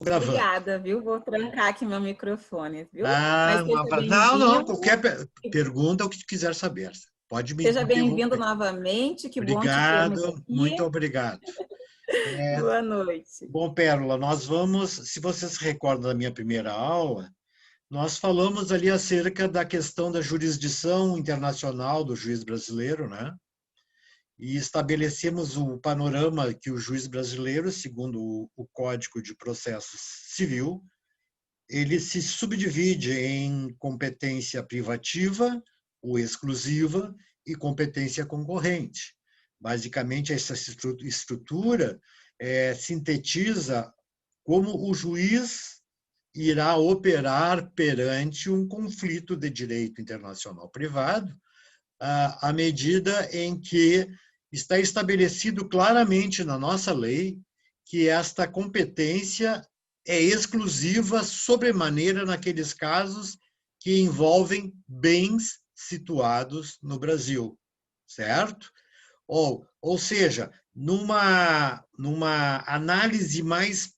gravando. Obrigada, viu? Vou trancar aqui meu microfone, viu? Mas Ah, seja não, não, bem-vindo. qualquer pergunta o que tu quiser saber. Pode me Seja bem-vindo interromper. novamente. Que bom te termos Obrigado, muito aqui. obrigado. Boa noite. Bom, Pérola, nós vamos, se você se recorda da minha primeira aula, nós falamos ali acerca da questão da jurisdição internacional do juiz brasileiro, né? E estabelecemos o panorama que o juiz brasileiro, segundo o Código de Processo Civil, ele se subdivide em competência privativa ou exclusiva e competência concorrente. Basicamente, essa estrutura sintetiza como o juiz irá operar perante um conflito de direito internacional privado, à medida em que está estabelecido claramente na nossa lei que esta competência é exclusiva sobremaneira naqueles casos que envolvem bens situados no Brasil, certo? Ou seja, numa análise mais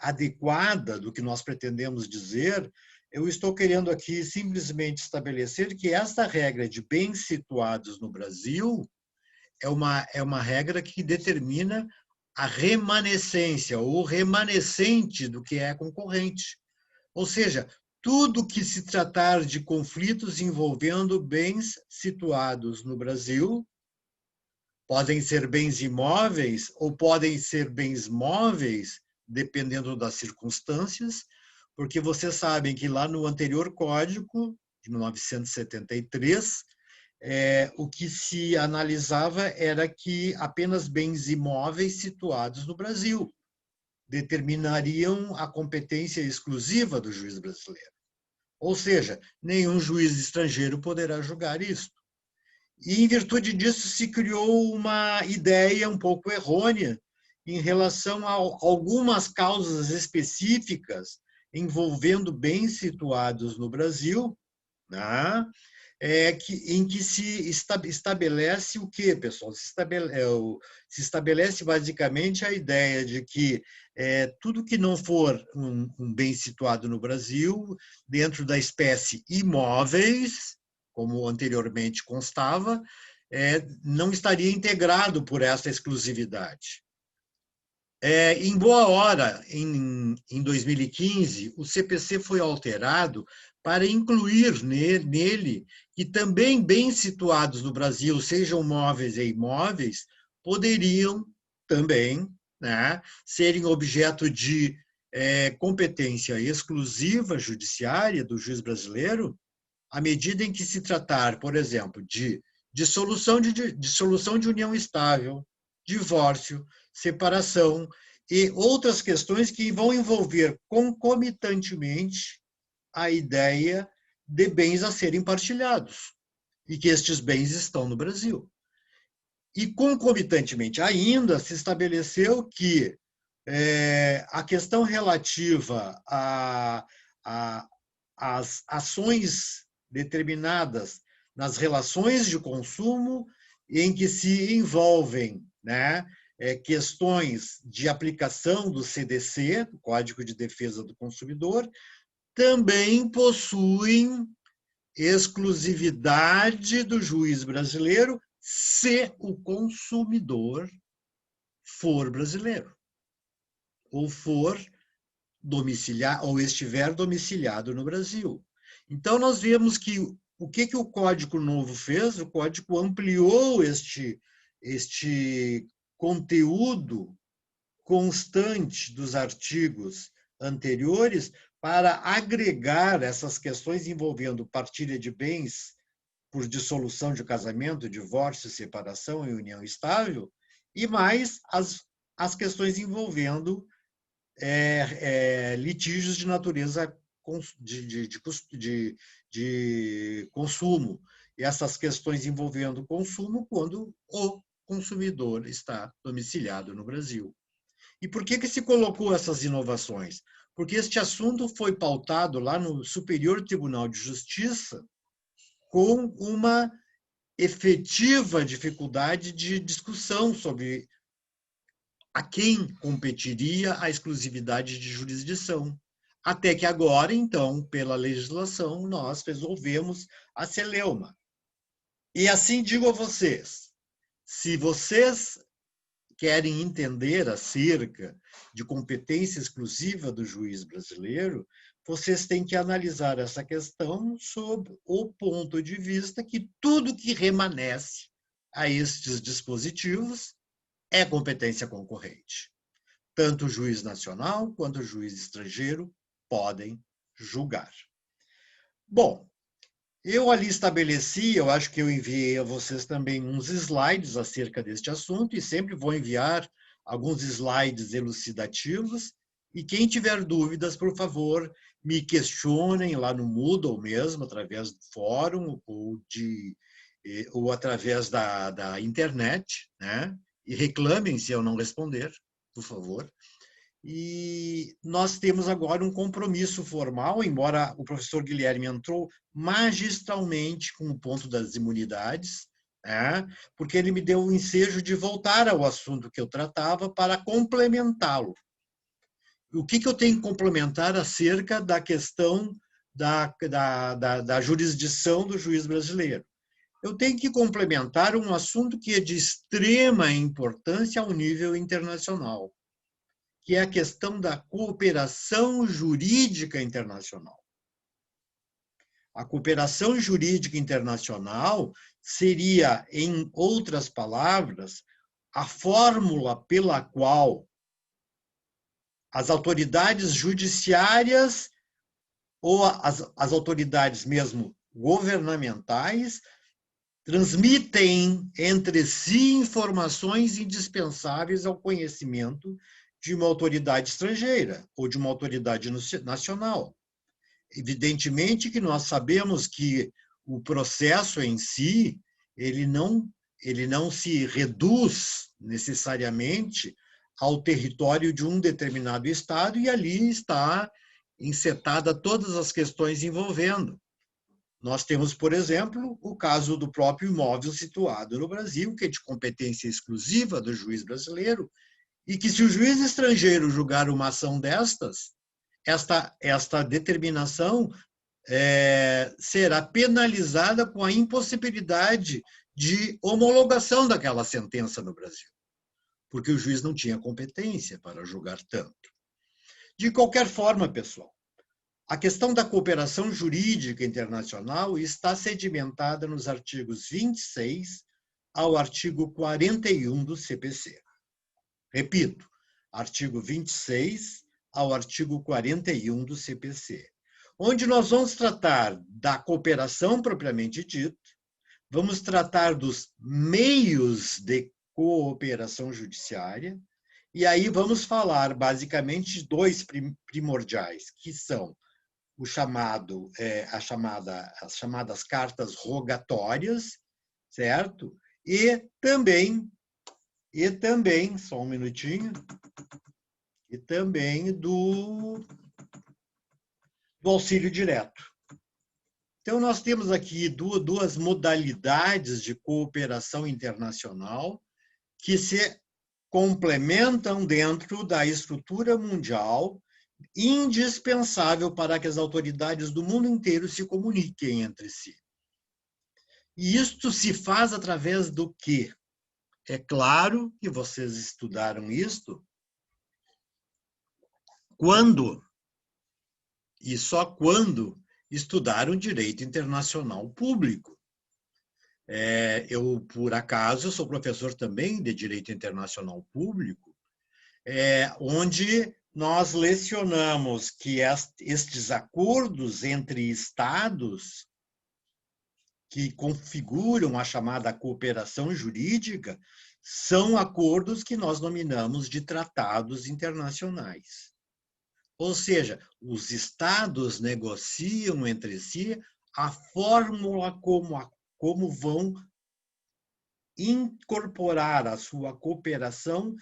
adequada do que nós pretendemos dizer, eu estou querendo aqui simplesmente estabelecer que esta regra de bens situados no Brasil é uma regra que determina a remanescência ou remanescente do que é concorrente. Ou seja, tudo que se tratar de conflitos envolvendo bens situados no Brasil, podem ser bens imóveis ou podem ser bens móveis, dependendo das circunstâncias, porque vocês sabem que lá no anterior código, de 1973, o que se analisava era que apenas bens imóveis situados no Brasil determinariam a competência exclusiva do juiz brasileiro. Ou seja, nenhum juiz estrangeiro poderá julgar isso. E, em virtude disso, se criou uma ideia um pouco errônea em relação a algumas causas específicas envolvendo bens situados no Brasil, né? Em que se estabelece o quê, pessoal? Se estabelece basicamente a ideia de que tudo que não for um bem situado no Brasil, dentro da espécie imóveis, como anteriormente constava, não estaria integrado por essa exclusividade. Em boa hora, em 2015, o CPC foi alterado para incluir nele que também bens situados no Brasil, sejam móveis e imóveis, poderiam também, né, serem objeto de competência exclusiva judiciária do juiz brasileiro, à medida em que se tratar, por exemplo, de dissolução de união estável, divórcio, separação e outras questões que vão envolver concomitantemente a ideia de bens a serem partilhados e que estes bens estão no Brasil. E, concomitantemente ainda, se estabeleceu que a questão relativa às ações determinadas nas relações de consumo em que se envolvem, né, questões de aplicação do CDC, do Código de Defesa do Consumidor, também possuem exclusividade do juiz brasileiro se o consumidor for brasileiro ou for domiciliar ou estiver domiciliado no Brasil. Então nós vemos que o que o Código Novo fez? O Código ampliou este conteúdo constante dos artigos anteriores para agregar essas questões envolvendo partilha de bens por dissolução de casamento, divórcio, separação e união estável, e mais as questões envolvendo litígios de natureza de consumo. E essas questões envolvendo consumo quando o consumidor está domiciliado no Brasil. E por que se colocou essas inovações? Porque este assunto foi pautado lá no Superior Tribunal de Justiça com uma efetiva dificuldade de discussão sobre a quem competiria a exclusividade de jurisdição. Até que agora, então, pela legislação, nós resolvemos a celeuma. E assim digo a vocês, se vocês querem entender acerca de competência exclusiva do juiz brasileiro, vocês têm que analisar essa questão sob o ponto de vista que tudo que remanesce a estes dispositivos é competência concorrente. Tanto o juiz nacional quanto o juiz estrangeiro podem julgar. Bom, eu ali estabeleci, eu acho que eu enviei a vocês também uns slides acerca deste assunto e sempre vou enviar alguns slides elucidativos e quem tiver dúvidas, por favor, me questionem lá no Moodle mesmo, através do fórum ou através da internet, né? E reclamem se eu não responder, por favor. E nós temos agora um compromisso formal, embora o professor Guilherme entrou magistralmente com o ponto das imunidades, né? Porque ele me deu o ensejo de voltar ao assunto que eu tratava para complementá-lo. O que eu tenho que complementar acerca da questão da jurisdição do juiz brasileiro? Eu tenho que complementar um assunto que é de extrema importância ao nível internacional, que é a questão da cooperação jurídica internacional. A cooperação jurídica internacional seria, em outras palavras, a fórmula pela qual as autoridades judiciárias ou as autoridades mesmo governamentais transmitem entre si informações indispensáveis ao conhecimento de uma autoridade estrangeira ou de uma autoridade nacional. Evidentemente que nós sabemos que o processo em si, ele não se reduz necessariamente ao território de um determinado estado e ali está encetada todas as questões envolvendo. Nós temos, por exemplo, o caso do próprio imóvel situado no Brasil, que é de competência exclusiva do juiz brasileiro, e que se o juiz estrangeiro julgar uma ação destas, esta determinação será penalizada com a impossibilidade de homologação daquela sentença no Brasil, porque o juiz não tinha competência para julgar tanto. De qualquer forma, pessoal, a questão da cooperação jurídica internacional está sedimentada nos artigos 26 ao artigo 41 do CPC. Repito, artigo 26 ao artigo 41 do CPC, onde nós vamos tratar da cooperação propriamente dita, vamos tratar dos meios de cooperação judiciária, e aí vamos falar basicamente de dois primordiais, que são as chamadas cartas rogatórias, certo? E também, só um minutinho, e também do auxílio direto. Então, nós temos aqui duas modalidades de cooperação internacional que se complementam dentro da estrutura mundial indispensável para que as autoridades do mundo inteiro se comuniquem entre si. E isto se faz através do quê? É claro que vocês estudaram isto quando, e só quando, estudaram direito internacional público. Eu, por acaso, sou professor também de direito internacional público, onde nós lecionamos que estes acordos entre estados que configuram a chamada cooperação jurídica são acordos que nós nominamos de tratados internacionais. Ou seja, os estados negociam entre si a fórmula como vão incorporar a sua cooperação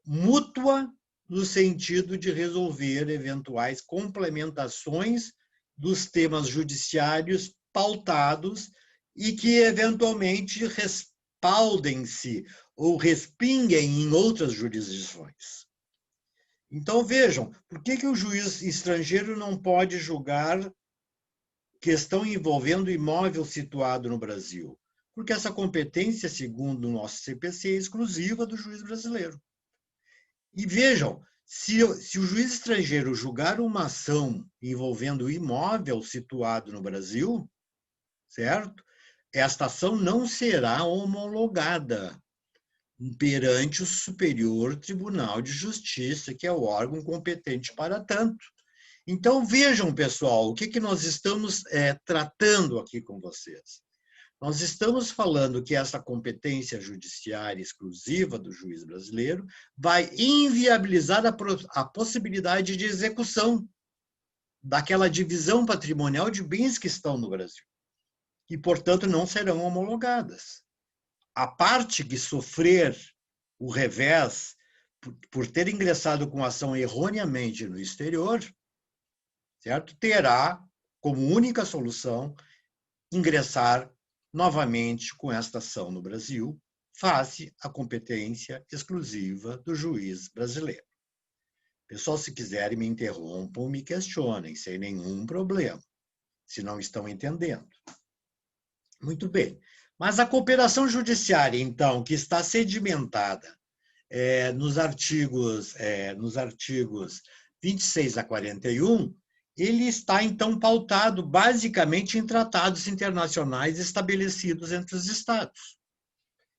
mútua no sentido de resolver eventuais complementações dos temas judiciários pautados e que, eventualmente, respaldem-se ou respinguem em outras jurisdições. Então, vejam, por que o juiz estrangeiro não pode julgar questão envolvendo imóvel situado no Brasil? Porque essa competência, segundo o nosso CPC, é exclusiva do juiz brasileiro. E vejam, se o juiz estrangeiro julgar uma ação envolvendo imóvel situado no Brasil, certo? Esta ação não será homologada perante o Superior Tribunal de Justiça, que é o órgão competente para tanto. Então, vejam, pessoal, o que nós estamos tratando aqui com vocês. Nós estamos falando que essa competência judiciária exclusiva do juiz brasileiro vai inviabilizar a possibilidade de execução daquela divisão patrimonial de bens que estão no Brasil e, portanto, não serão homologadas. A parte que sofrer o revés por ter ingressado com ação erroneamente no exterior, certo? Terá como única solução ingressar novamente com esta ação no Brasil, face à competência exclusiva do juiz brasileiro. Pessoal, se quiserem, me interrompam, me questionem, sem nenhum problema, se não estão entendendo. Muito bem. Mas a cooperação judiciária, então, que está sedimentada nos artigos 26 a 41, ele está, então, pautado basicamente em tratados internacionais estabelecidos entre os Estados.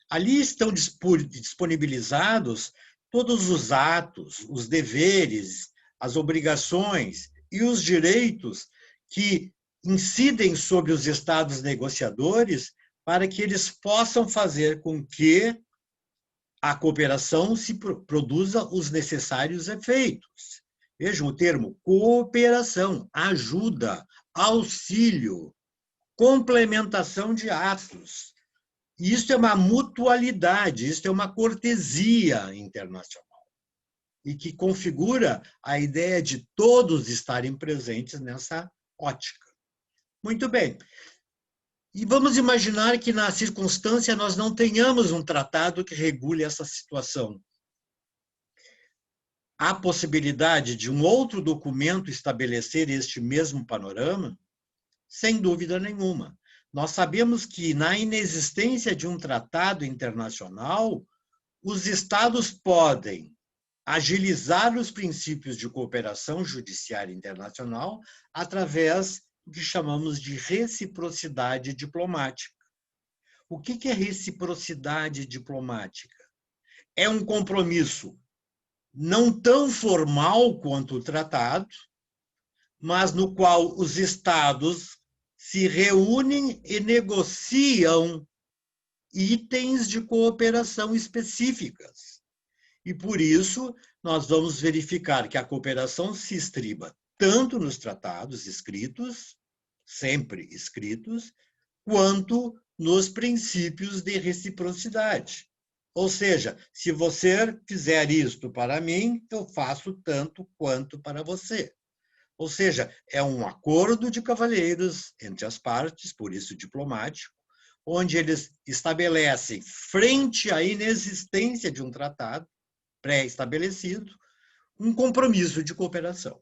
Ali estão disponibilizados todos os atos, os deveres, as obrigações e os direitos que incidem sobre os Estados negociadores para que eles possam fazer com que a cooperação se produza os necessários efeitos. Vejam o termo cooperação, ajuda, auxílio, complementação de atos. Isso é uma mutualidade, isso é uma cortesia internacional e que configura a ideia de todos estarem presentes nessa ótica. Muito bem. E vamos imaginar que, na circunstância, nós não tenhamos um tratado que regule essa situação. Há possibilidade de um outro documento estabelecer este mesmo panorama? Sem dúvida nenhuma. Nós sabemos que, na inexistência de um tratado internacional, os Estados podem agilizar os princípios de cooperação judiciária internacional através do que chamamos de reciprocidade diplomática. O que é reciprocidade diplomática? É um compromisso não tão formal quanto o tratado, mas no qual os Estados se reúnem e negociam itens de cooperação específicas. E, por isso, nós vamos verificar que a cooperação se estriba tanto nos tratados escritos, sempre escritos, quanto nos princípios de reciprocidade. Ou seja, se você fizer isto para mim, eu faço tanto quanto para você. Ou seja, é um acordo de cavalheiros entre as partes, por isso diplomático, onde eles estabelecem, frente à inexistência de um tratado pré-estabelecido, um compromisso de cooperação.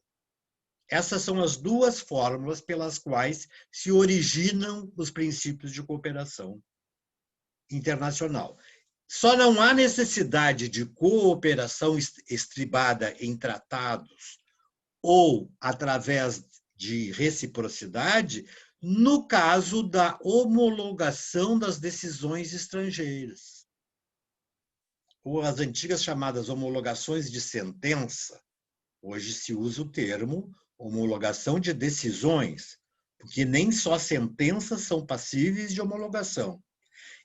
Essas são as duas fórmulas pelas quais se originam os princípios de cooperação internacional. Só não há necessidade de cooperação estribada em tratados ou através de reciprocidade no caso da homologação das decisões estrangeiras, ou as antigas chamadas homologações de sentença. Hoje se usa o termo homologação de decisões, porque nem só sentenças são passíveis de homologação.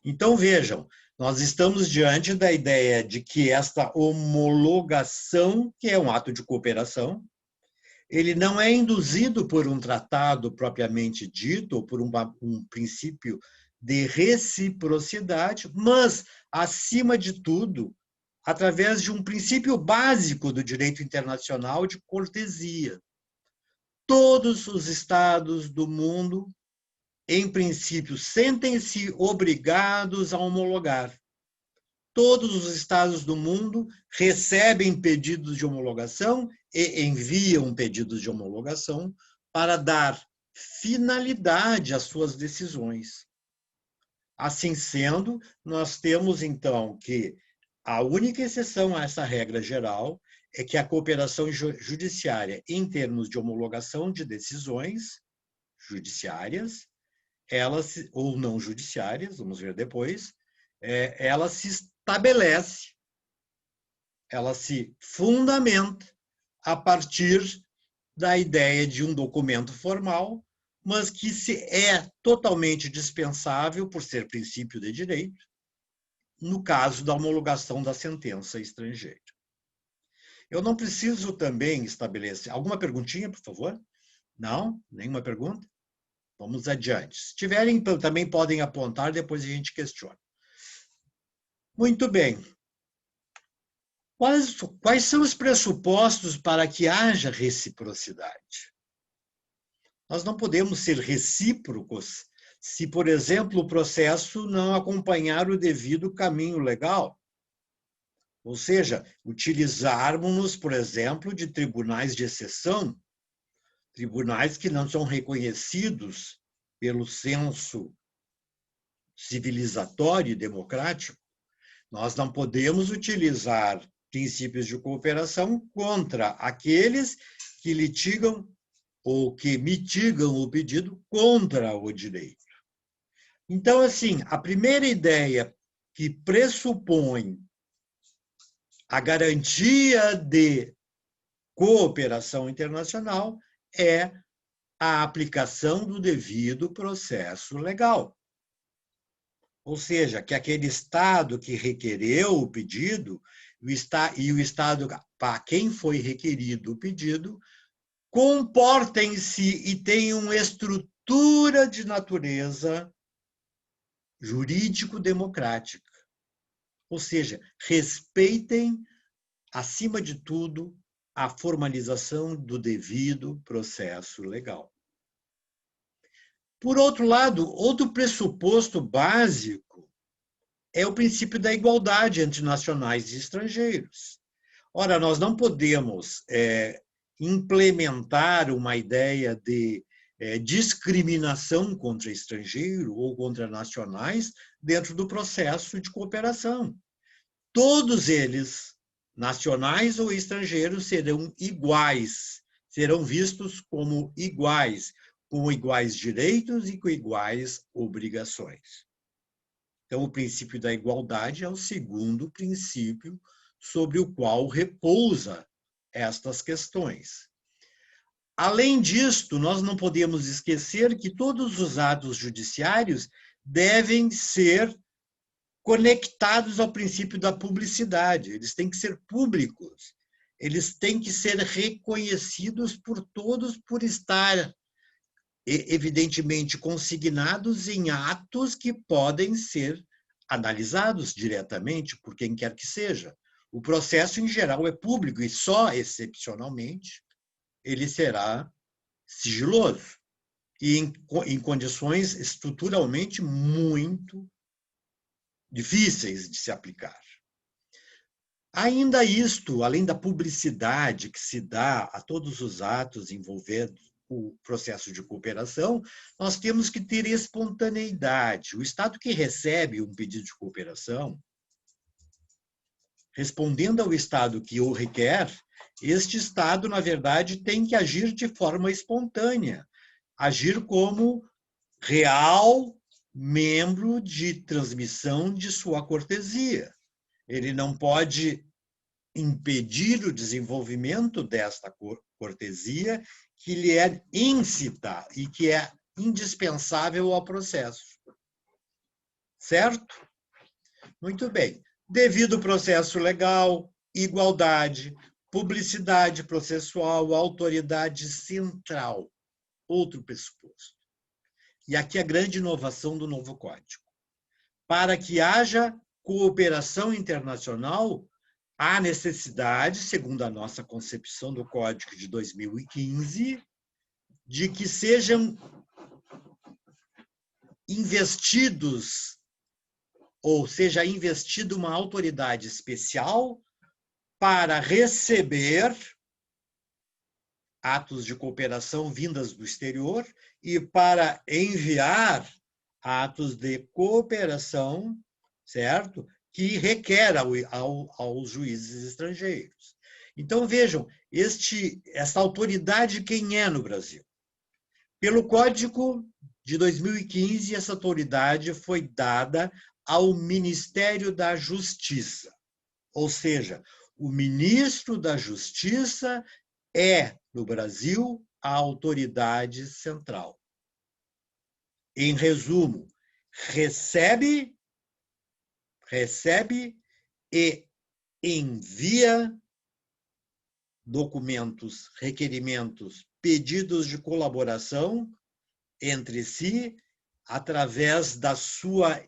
Então, vejam, nós estamos diante da ideia de que esta homologação, que é um ato de cooperação, ele não é induzido por um tratado propriamente dito, ou por um princípio de reciprocidade, mas, acima de tudo, através de um princípio básico do direito internacional de cortesia. Todos os estados do mundo em princípio, sentem-se obrigados a homologar. Todos os estados do mundo recebem pedidos de homologação e enviam pedidos de homologação para dar finalidade às suas decisões. Assim sendo, nós temos, então, que a única exceção a essa regra geral é que a cooperação judiciária, em termos de homologação de decisões judiciárias, ou não judiciárias, vamos ver depois, ela se estabelece, ela se fundamenta a partir da ideia de um documento formal, mas que é totalmente dispensável, por ser princípio de direito, no caso da homologação da sentença estrangeira. Eu não preciso também estabelecer... Alguma perguntinha, por favor? Não? Nenhuma pergunta? Vamos adiante. Se tiverem, também podem apontar, depois a gente questiona. Muito bem. Quais são os pressupostos para que haja reciprocidade? Nós não podemos ser recíprocos se, por exemplo, o processo não acompanhar o devido caminho legal. Ou seja, utilizarmos-nos, por exemplo, de tribunais de exceção, tribunais que não são reconhecidos pelo senso civilizatório e democrático. Nós não podemos utilizar princípios de cooperação contra aqueles que litigam ou que mitigam o pedido contra o direito. Então, assim, a primeira ideia que pressupõe a garantia de cooperação internacional é a aplicação do devido processo legal. Ou seja, que aquele Estado que requereu o pedido e o Estado para quem foi requerido o pedido comportem-se e tenham uma estrutura de natureza jurídico-democrática. Ou seja, respeitem, acima de tudo, a formalização do devido processo legal. Por outro lado, outro pressuposto básico é o princípio da igualdade entre nacionais e estrangeiros. Ora, nós não podemos implementar uma ideia de discriminação contra estrangeiro ou contra nacionais dentro do processo de cooperação. Todos eles, nacionais ou estrangeiros, serão iguais, serão vistos como iguais, com iguais direitos e com iguais obrigações. Então, o princípio da igualdade é o segundo princípio sobre o qual repousa estas questões. Além disto, nós não podemos esquecer que todos os atos judiciários devem ser conectados ao princípio da publicidade. Eles têm que ser públicos. Eles têm que ser reconhecidos por todos por estar, evidentemente, consignados em atos que podem ser analisados diretamente por quem quer que seja. O processo, em geral, é público e só, excepcionalmente, ele será sigiloso e em condições estruturalmente muito difíceis de se aplicar. Ainda isto, além da publicidade que se dá a todos os atos envolvendo o processo de cooperação, nós temos que ter espontaneidade. O Estado que recebe um pedido de cooperação, respondendo ao Estado que o requer, este Estado, na verdade, tem que agir de forma espontânea, agir como real membro de transmissão de sua cortesia. Ele não pode impedir o desenvolvimento desta cortesia que lhe é íncita e que é indispensável ao processo. Certo? Muito bem. Devido processo legal, igualdade, publicidade processual, autoridade central. Outro pressuposto. E aqui a grande inovação do novo Código. Para que haja cooperação internacional, há necessidade, segundo a nossa concepção do Código de 2015, de que sejam investidos, ou seja investida uma autoridade especial para receber atos de cooperação vindas do exterior e para enviar atos de cooperação, certo? Que requer aos juízes estrangeiros. Então, vejam, essa autoridade quem é no Brasil? Pelo Código de 2015, essa autoridade foi dada ao Ministério da Justiça. Ou seja, o ministro da Justiça é, no Brasil, a autoridade central. Em resumo, recebe e envia documentos, requerimentos, pedidos de colaboração entre si, através da sua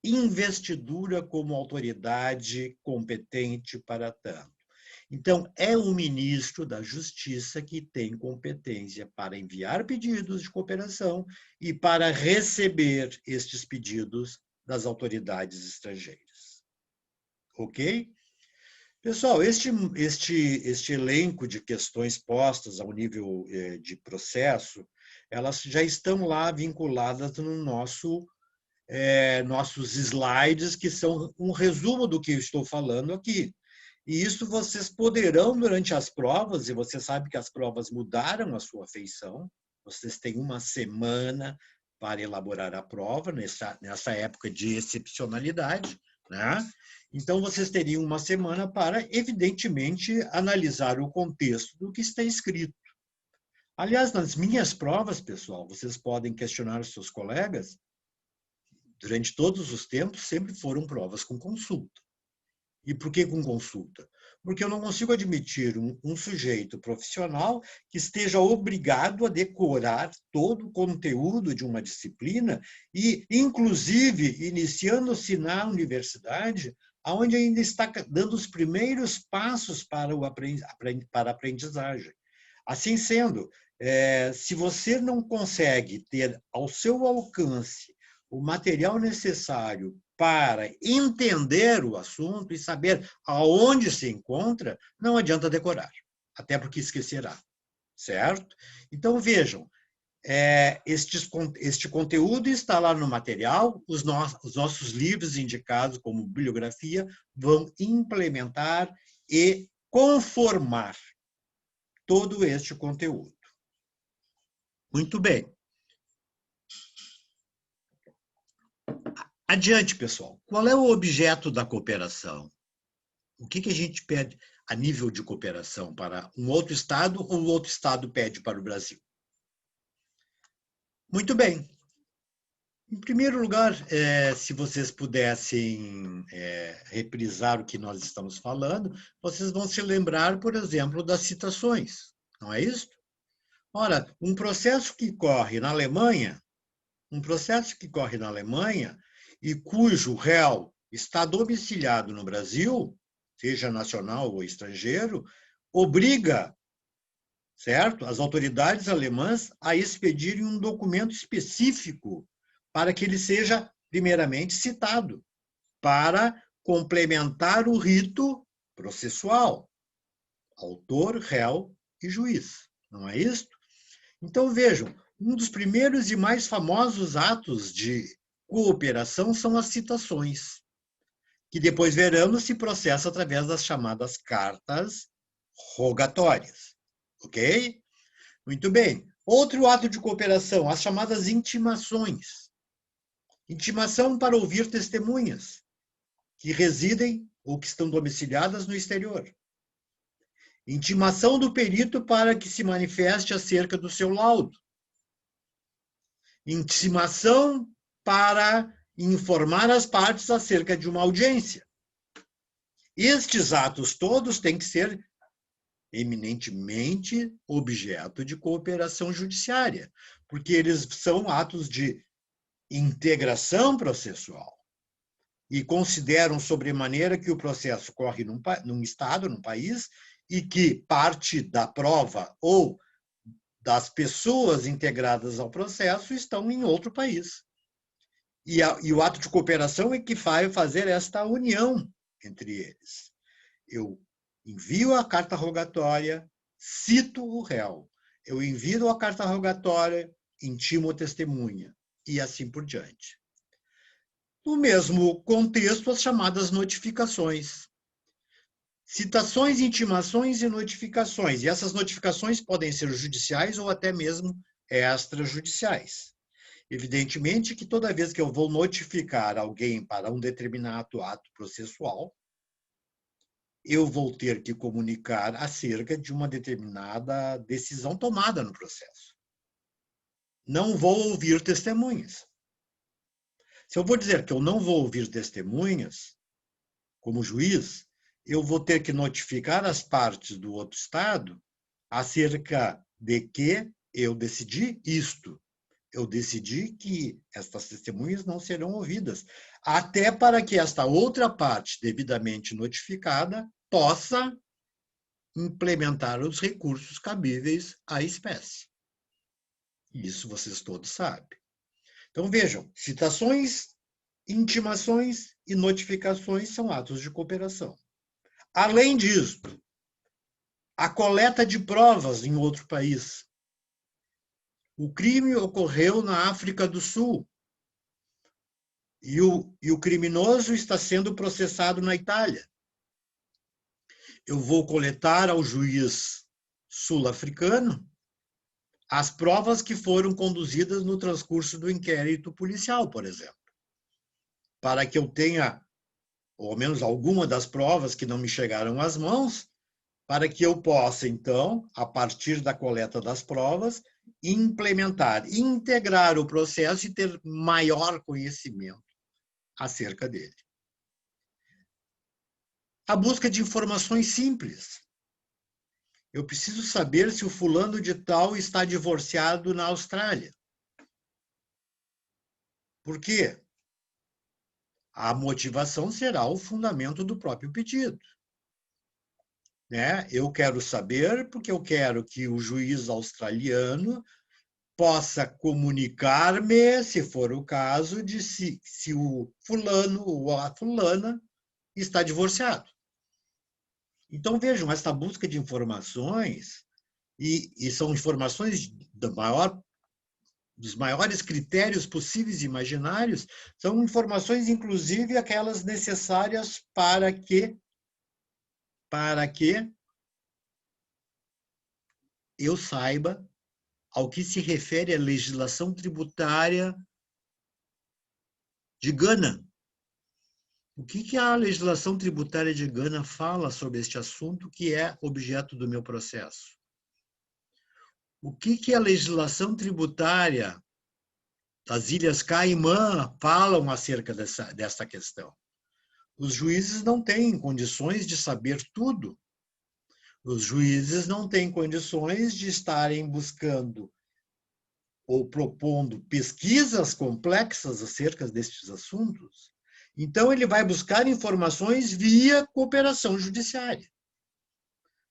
investidura como autoridade competente para tanto. Então, é o ministro da Justiça que tem competência para enviar pedidos de cooperação e para receber estes pedidos das autoridades estrangeiras. Ok? Pessoal, este elenco de questões postas ao nível de processo, elas já estão lá vinculadas no nossos slides, que são um resumo do que eu estou falando aqui. E isso vocês poderão, durante as provas, e você sabe que as provas mudaram a sua feição, vocês têm uma semana para elaborar a prova, nessa época de excepcionalidade, né? Então, vocês teriam uma semana para, evidentemente, analisar o contexto do que está escrito. Aliás, nas minhas provas, pessoal, vocês podem questionar os seus colegas, durante todos os tempos, sempre foram provas com consulta. E por que com consulta? Porque eu não consigo admitir um sujeito profissional que esteja obrigado a decorar todo o conteúdo de uma disciplina e, inclusive, iniciando-se na universidade, onde ainda está dando os primeiros passos para a aprendizagem. Assim sendo, se você não consegue ter ao seu alcance o material necessário para entender o assunto e saber aonde se encontra, não adianta decorar, até porque esquecerá, certo? Então, vejam, este conteúdo está lá no material, os nossos livros indicados como bibliografia vão implementar e conformar todo este conteúdo. Muito bem. Adiante, pessoal. Qual é o objeto da cooperação? O que a gente pede a nível de cooperação para um outro Estado ou o outro Estado pede para o Brasil? Muito bem. Em primeiro lugar, se vocês pudessem reprisar o que nós estamos falando, vocês vão se lembrar, por exemplo, das citações, não é isso? Ora, um processo que corre na Alemanha e cujo réu está domiciliado no Brasil, seja nacional ou estrangeiro, obriga, certo, as autoridades alemãs a expedirem um documento específico para que ele seja primeiramente citado, para complementar o rito processual, autor, réu e juiz, não é isso? Então, vejam, um dos primeiros e mais famosos atos de cooperação são as citações, que depois veremos se processa através das chamadas cartas rogatórias. Ok? Muito bem. Outro ato de cooperação, as chamadas intimações. Intimação para ouvir testemunhas que residem ou que estão domiciliadas no exterior. Intimação do perito para que se manifeste acerca do seu laudo. Intimação para informar as partes acerca de uma audiência. Estes atos todos têm que ser eminentemente objeto de cooperação judiciária, porque eles são atos de integração processual e consideram sobremaneira que o processo corre num estado, num país, e que parte da prova ou das pessoas integradas ao processo estão em outro país. E o ato de cooperação é que vai fazer esta união entre eles. Eu envio a carta rogatória, cito o réu. Eu envio a carta rogatória, intimo a testemunha, e assim por diante. No mesmo contexto, as chamadas notificações. Citações, intimações e notificações. E essas notificações podem ser judiciais ou até mesmo extrajudiciais. Evidentemente que toda vez que eu vou notificar alguém para um determinado ato processual, eu vou ter que comunicar acerca de uma determinada decisão tomada no processo. Não vou ouvir testemunhas. Se eu vou dizer que eu não vou ouvir testemunhas, como juiz, eu vou ter que notificar as partes do outro Estado acerca de que eu decidi isto. Eu decidi que estas testemunhas não serão ouvidas, até para que esta outra parte, devidamente notificada, possa implementar os recursos cabíveis à espécie. Isso vocês todos sabem. Então, vejam, citações, intimações e notificações são atos de cooperação. Além disso, a coleta de provas em outro país. O crime ocorreu na África do Sul e o criminoso está sendo processado na Itália. Eu vou coletar ao juiz sul-africano as provas que foram conduzidas no transcurso do inquérito policial, por exemplo, para que eu tenha, ou ao menos alguma das provas que não me chegaram às mãos, para que eu possa, então, a partir da coleta das provas, implementar, integrar o processo e ter maior conhecimento acerca dele. A busca de informações simples. Eu preciso saber se o fulano de tal está divorciado na Austrália. Por quê? A motivação será o fundamento do próprio pedido. Né? Eu quero saber porque eu quero que o juiz australiano possa comunicar-me, se for o caso, de se o fulano ou a fulana está divorciado. Então, vejam, essa busca de informações, e são informações dos maiores critérios possíveis e imaginários, são informações, inclusive, aquelas necessárias para que eu saiba ao que se refere a legislação tributária de Gana. O que a legislação tributária de Gana fala sobre este assunto que é objeto do meu processo? O que a legislação tributária das Ilhas Caimã falam acerca dessa questão? Os juízes não têm condições de saber tudo. Os juízes não têm condições de estarem buscando ou propondo pesquisas complexas acerca destes assuntos. Então, ele vai buscar informações via cooperação judiciária.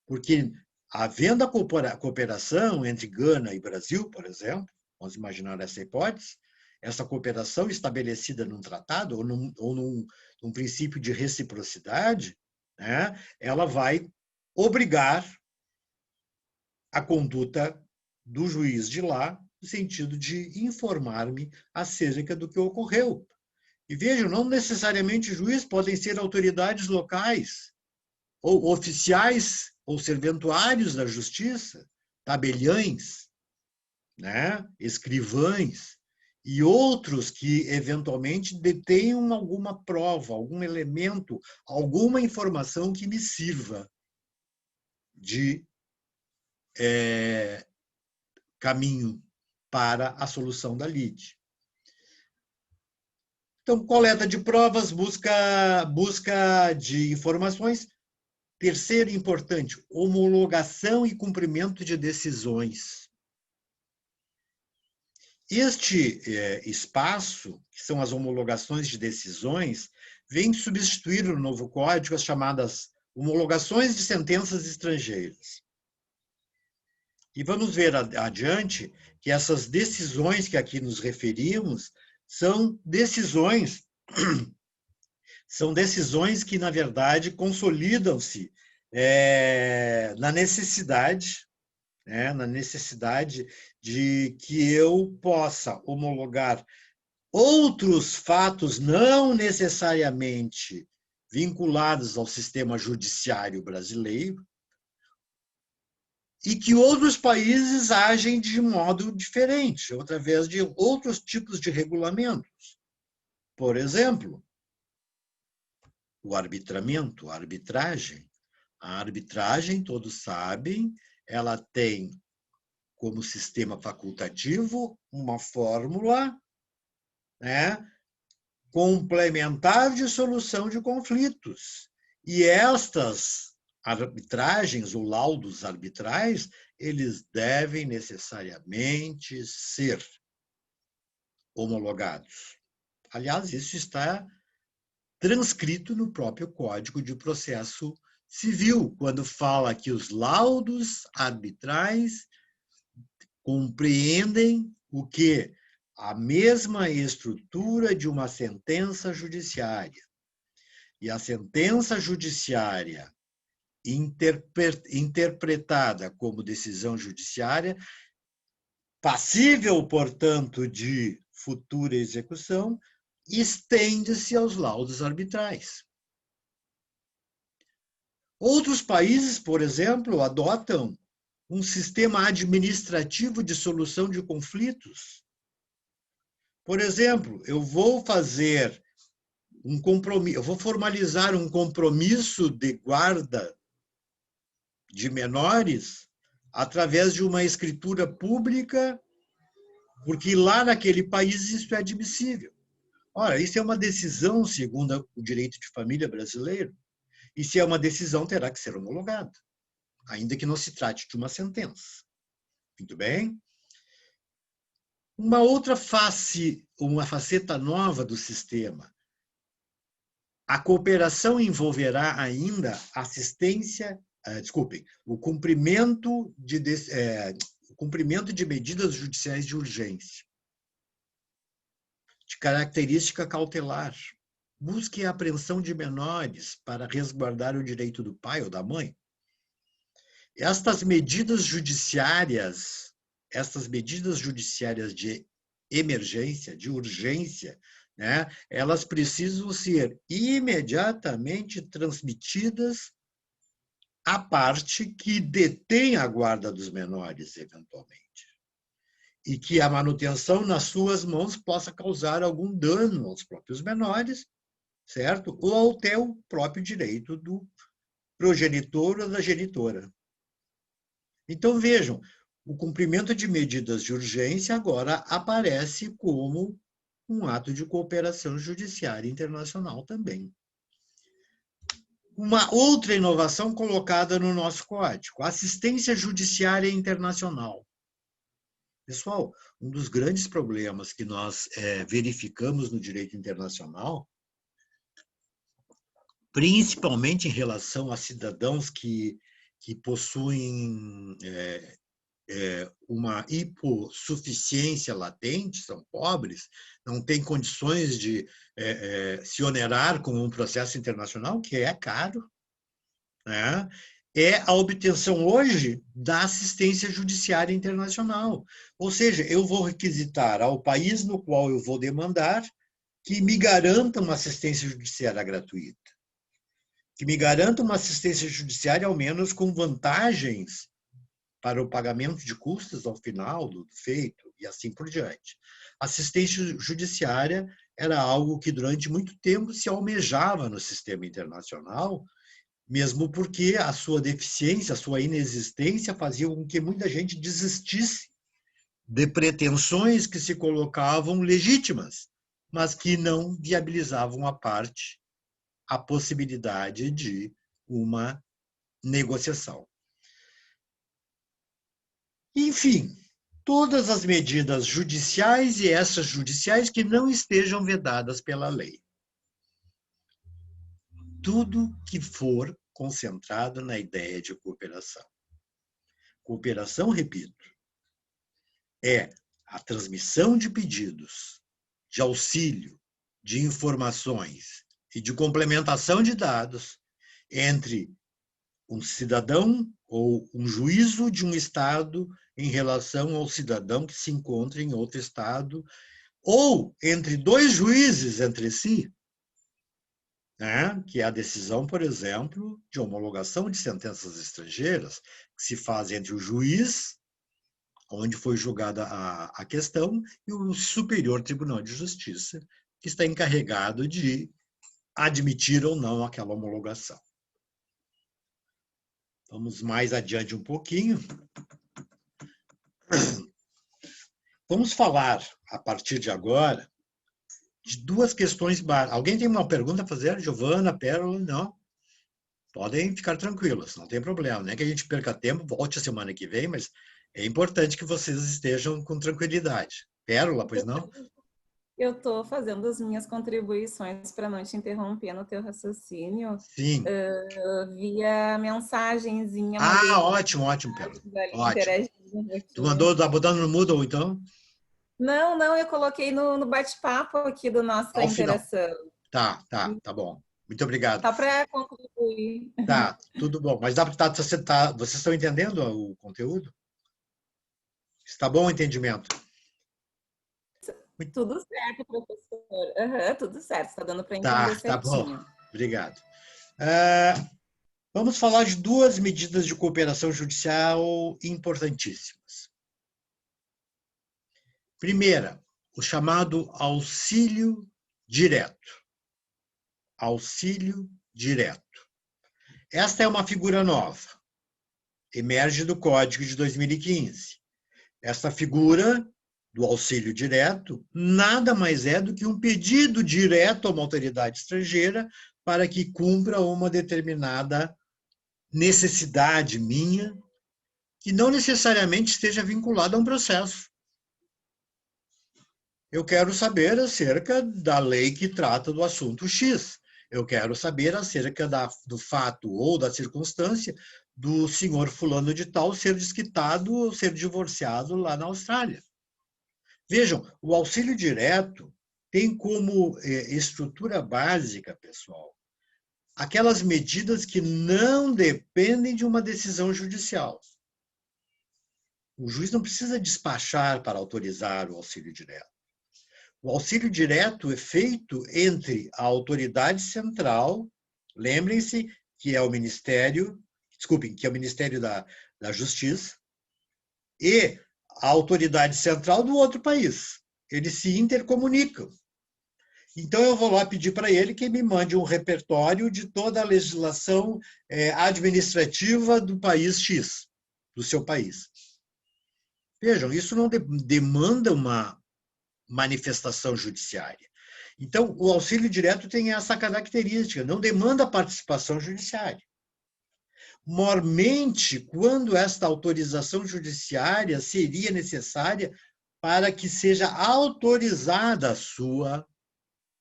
Porque, havendo a cooperação entre Gana e Brasil, por exemplo, vamos imaginar essa hipótese, essa cooperação estabelecida num tratado ou num princípio de reciprocidade, né, ela vai obrigar a conduta do juiz de lá no sentido de informar-me acerca do que ocorreu. E vejam, não necessariamente juízes, podem ser autoridades locais, ou oficiais ou serventuários da justiça, tabeliães, né? Escrivães, e outros que eventualmente detenham alguma prova, algum elemento, alguma informação que me sirva de caminho para a solução da lide. Então, coleta de provas, busca de informações. Terceiro importante, homologação e cumprimento de decisões. Este espaço, que são as homologações de decisões, vem substituir no novo código as chamadas homologações de sentenças estrangeiras. E vamos ver adiante que essas decisões que aqui nos referimos são decisões que, na verdade, consolidam-se na necessidade, na necessidade de que eu possa homologar outros fatos não necessariamente vinculados ao sistema judiciário brasileiro e que outros países agem de modo diferente, através de outros tipos de regulamentos. Por exemplo, o arbitramento, a arbitragem. A arbitragem, todos sabem, ela tem como sistema facultativo uma fórmula, complementar de solução de conflitos. E estas arbitragens ou laudos arbitrais, eles devem necessariamente ser homologados. Aliás, isso está transcrito no próprio Código de Processo Civil, quando fala que os laudos arbitrais compreendem o quê? A mesma estrutura de uma sentença judiciária. E a sentença judiciária interpretada como decisão judiciária, passível, portanto, de futura execução, estende-se aos laudos arbitrais. Outros países, por exemplo, adotam um sistema administrativo de solução de conflitos. Por exemplo, eu vou fazer um compromisso, eu vou formalizar um compromisso de guarda de menores através de uma escritura pública, porque lá naquele país isso é admissível. Ora, isso é uma decisão segundo o direito de família brasileiro, e se é uma decisão, terá que ser homologada, ainda que não se trate de uma sentença. Muito bem? Uma outra face, uma faceta nova do sistema. A cooperação envolverá ainda assistência, o cumprimento de medidas judiciais de urgência, de característica cautelar. Busque a apreensão de menores para resguardar o direito do pai ou da mãe. Estas medidas judiciárias de emergência, de urgência, elas precisam ser imediatamente transmitidas à parte que detém a guarda dos menores, eventualmente. E que a manutenção nas suas mãos possa causar algum dano aos próprios menores, certo? Ou até o próprio direito do progenitor ou da genitora. Então, vejam, o cumprimento de medidas de urgência agora aparece como um ato de cooperação judiciária internacional também. Uma outra inovação colocada no nosso código, assistência judiciária internacional. Pessoal, um dos grandes problemas que nós verificamos no direito internacional, principalmente em relação a cidadãos que possuem uma hipossuficiência latente, são pobres, não têm condições de se onerar com um processo internacional, que é caro, é a obtenção hoje da assistência judiciária internacional. Ou seja, eu vou requisitar ao país no qual eu vou demandar que me garanta uma assistência judiciária gratuita, que me garanta uma assistência judiciária, ao menos, com vantagens para o pagamento de custos ao final do feito, e assim por diante. Assistência judiciária era algo que, durante muito tempo, se almejava no sistema internacional, mesmo porque a sua deficiência, a sua inexistência fazia com que muita gente desistisse de pretensões que se colocavam legítimas, mas que não viabilizavam à parte a possibilidade de uma negociação. Enfim, todas as medidas judiciais e extrajudiciais que não estejam vedadas pela lei. Tudo que for concentrado na ideia de cooperação. Cooperação, repito, é a transmissão de pedidos, de auxílio, de informações e de complementação de dados entre um cidadão ou um juízo de um Estado em relação ao cidadão que se encontra em outro Estado, ou entre dois juízes entre si, né? Que é a decisão, por exemplo, de homologação de sentenças estrangeiras, que se faz entre o juiz, onde foi julgada a questão, e o Superior Tribunal de Justiça, que está encarregado de admitir ou não aquela homologação. Vamos mais adiante um pouquinho. Vamos falar, a partir de agora, de duas questões básicas. Alguém tem uma pergunta a fazer? Giovana, Pérola? Não? Podem ficar tranquilos, não tem problema. Não é que a gente perca tempo, volte a semana que vem, mas é importante que vocês estejam com tranquilidade. Pérola, pois não? Eu estou fazendo as minhas contribuições para não te interromper no teu raciocínio. Sim. Via mensagenzinha. Ótimo, Pérola. Ótimo. Tu mandou, tá botando no Moodle, então? Não, eu coloquei no bate-papo aqui do nossa interação. Tá bom. Muito obrigado. Só para contribuir. Tá, tudo bom. Mas vocês estão entendendo o conteúdo? Está bom o entendimento? Tudo certo, professor. Tudo certo, está dando para entender certinho. Tá bom. Obrigado. Vamos falar de duas medidas de cooperação judicial importantíssimas. Primeira, o chamado auxílio direto. Auxílio direto. Esta é uma figura nova. Emerge do Código de 2015. Essa figura do auxílio direto nada mais é do que um pedido direto a uma autoridade estrangeira para que cumpra uma determinada necessidade minha, que não necessariamente esteja vinculada a um processo. Eu quero saber acerca da lei que trata do assunto X. Eu quero saber acerca do fato ou da circunstância do senhor fulano de tal ser desquitado ou ser divorciado lá na Austrália. Vejam, o auxílio direto tem como estrutura básica, pessoal, aquelas medidas que não dependem de uma decisão judicial. O juiz não precisa despachar para autorizar o auxílio direto. O auxílio direto é feito entre a autoridade central, lembrem-se que é o Ministério, que é o Ministério da Justiça, e a autoridade central do outro país. Eles se intercomunicam. Então, eu vou lá pedir para ele que me mande um repertório de toda a legislação administrativa do país X, do seu país. Vejam, isso não demanda uma manifestação judiciária. Então, o auxílio direto tem essa característica, não demanda participação judiciária. Mormente, quando esta autorização judiciária seria necessária para que seja autorizada a sua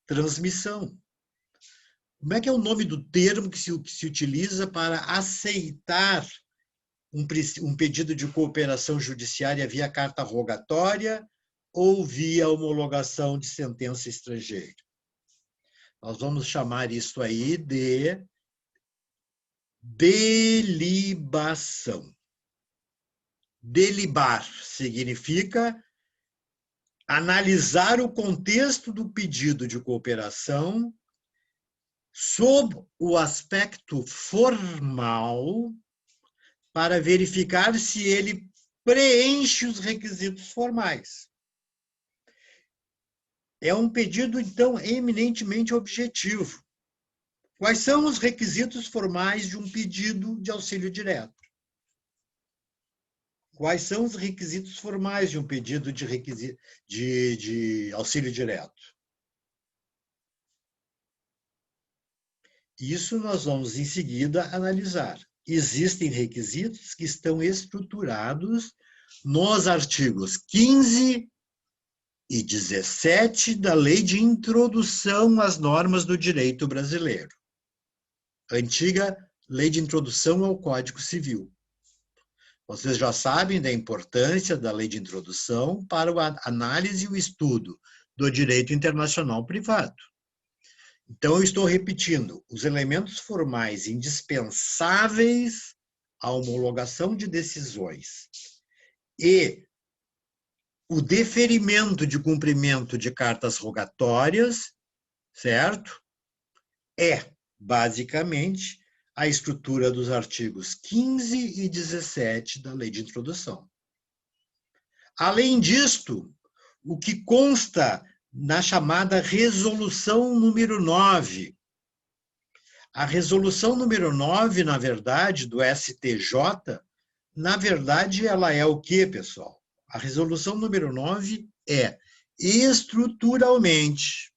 transmissão. Como é que é o nome do termo que se utiliza para aceitar um pedido de cooperação judiciária via carta rogatória ou via homologação de sentença estrangeira? Nós vamos chamar isso aí de delibação. Delibar significa analisar o contexto do pedido de cooperação sob o aspecto formal para verificar se ele preenche os requisitos formais. É um pedido, então, eminentemente objetivo. Quais são os requisitos formais de um pedido de auxílio direto? Quais são os requisitos formais de um pedido de auxílio direto? Isso nós vamos, em seguida, analisar. Existem requisitos que estão estruturados nos artigos 15 e 17 da Lei de Introdução às Normas do Direito Brasileiro. A antiga Lei de Introdução ao Código Civil. Vocês já sabem da importância da lei de introdução para a análise e o estudo do direito internacional privado. Então, eu estou repetindo, os elementos formais indispensáveis à homologação de decisões e o deferimento de cumprimento de cartas rogatórias, certo? Basicamente, a estrutura dos artigos 15 e 17 da Lei de Introdução. Além disto, o que consta na chamada Resolução número 9. A Resolução número 9, na verdade, do STJ, na verdade, ela é o quê, pessoal? A Resolução número 9 é estruturalmente,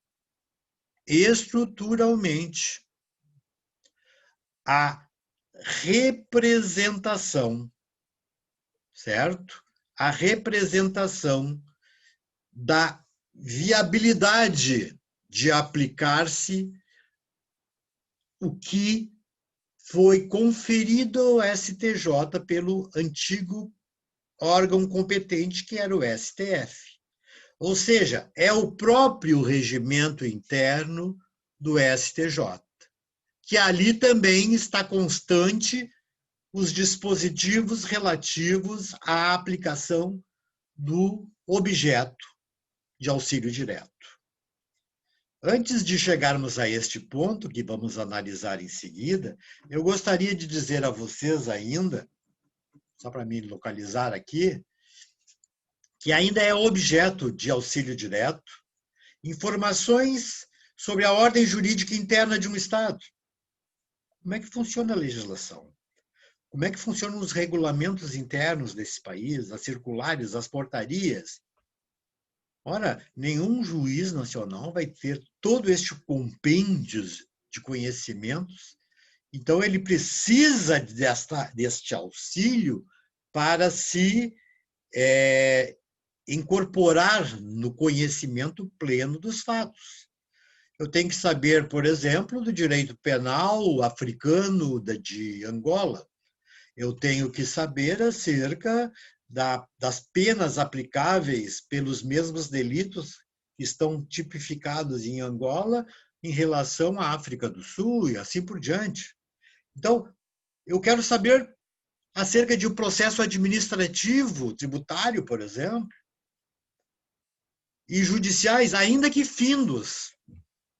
a representação, certo? A representação da viabilidade de aplicar-se o que foi conferido ao STJ pelo antigo órgão competente, que era o STF. Ou seja, é o próprio regimento interno do STJ, que ali também está constante os dispositivos relativos à aplicação do objeto de auxílio direto. Antes de chegarmos a este ponto, que vamos analisar em seguida, eu gostaria de dizer a vocês ainda, só para me localizar aqui, que ainda é objeto de auxílio direto, informações sobre a ordem jurídica interna de um Estado. Como é que funciona a legislação? Como é que funcionam os regulamentos internos desse país, as circulares, as portarias? Ora, nenhum juiz nacional vai ter todo este compêndio de conhecimentos, então ele precisa deste auxílio para se incorporar no conhecimento pleno dos fatos. Eu tenho que saber, por exemplo, do direito penal africano de Angola. Eu tenho que saber acerca das penas aplicáveis pelos mesmos delitos que estão tipificados em Angola em relação à África do Sul e assim por diante. Então, eu quero saber acerca de um processo administrativo, tributário, por exemplo, e judiciais, ainda que findos.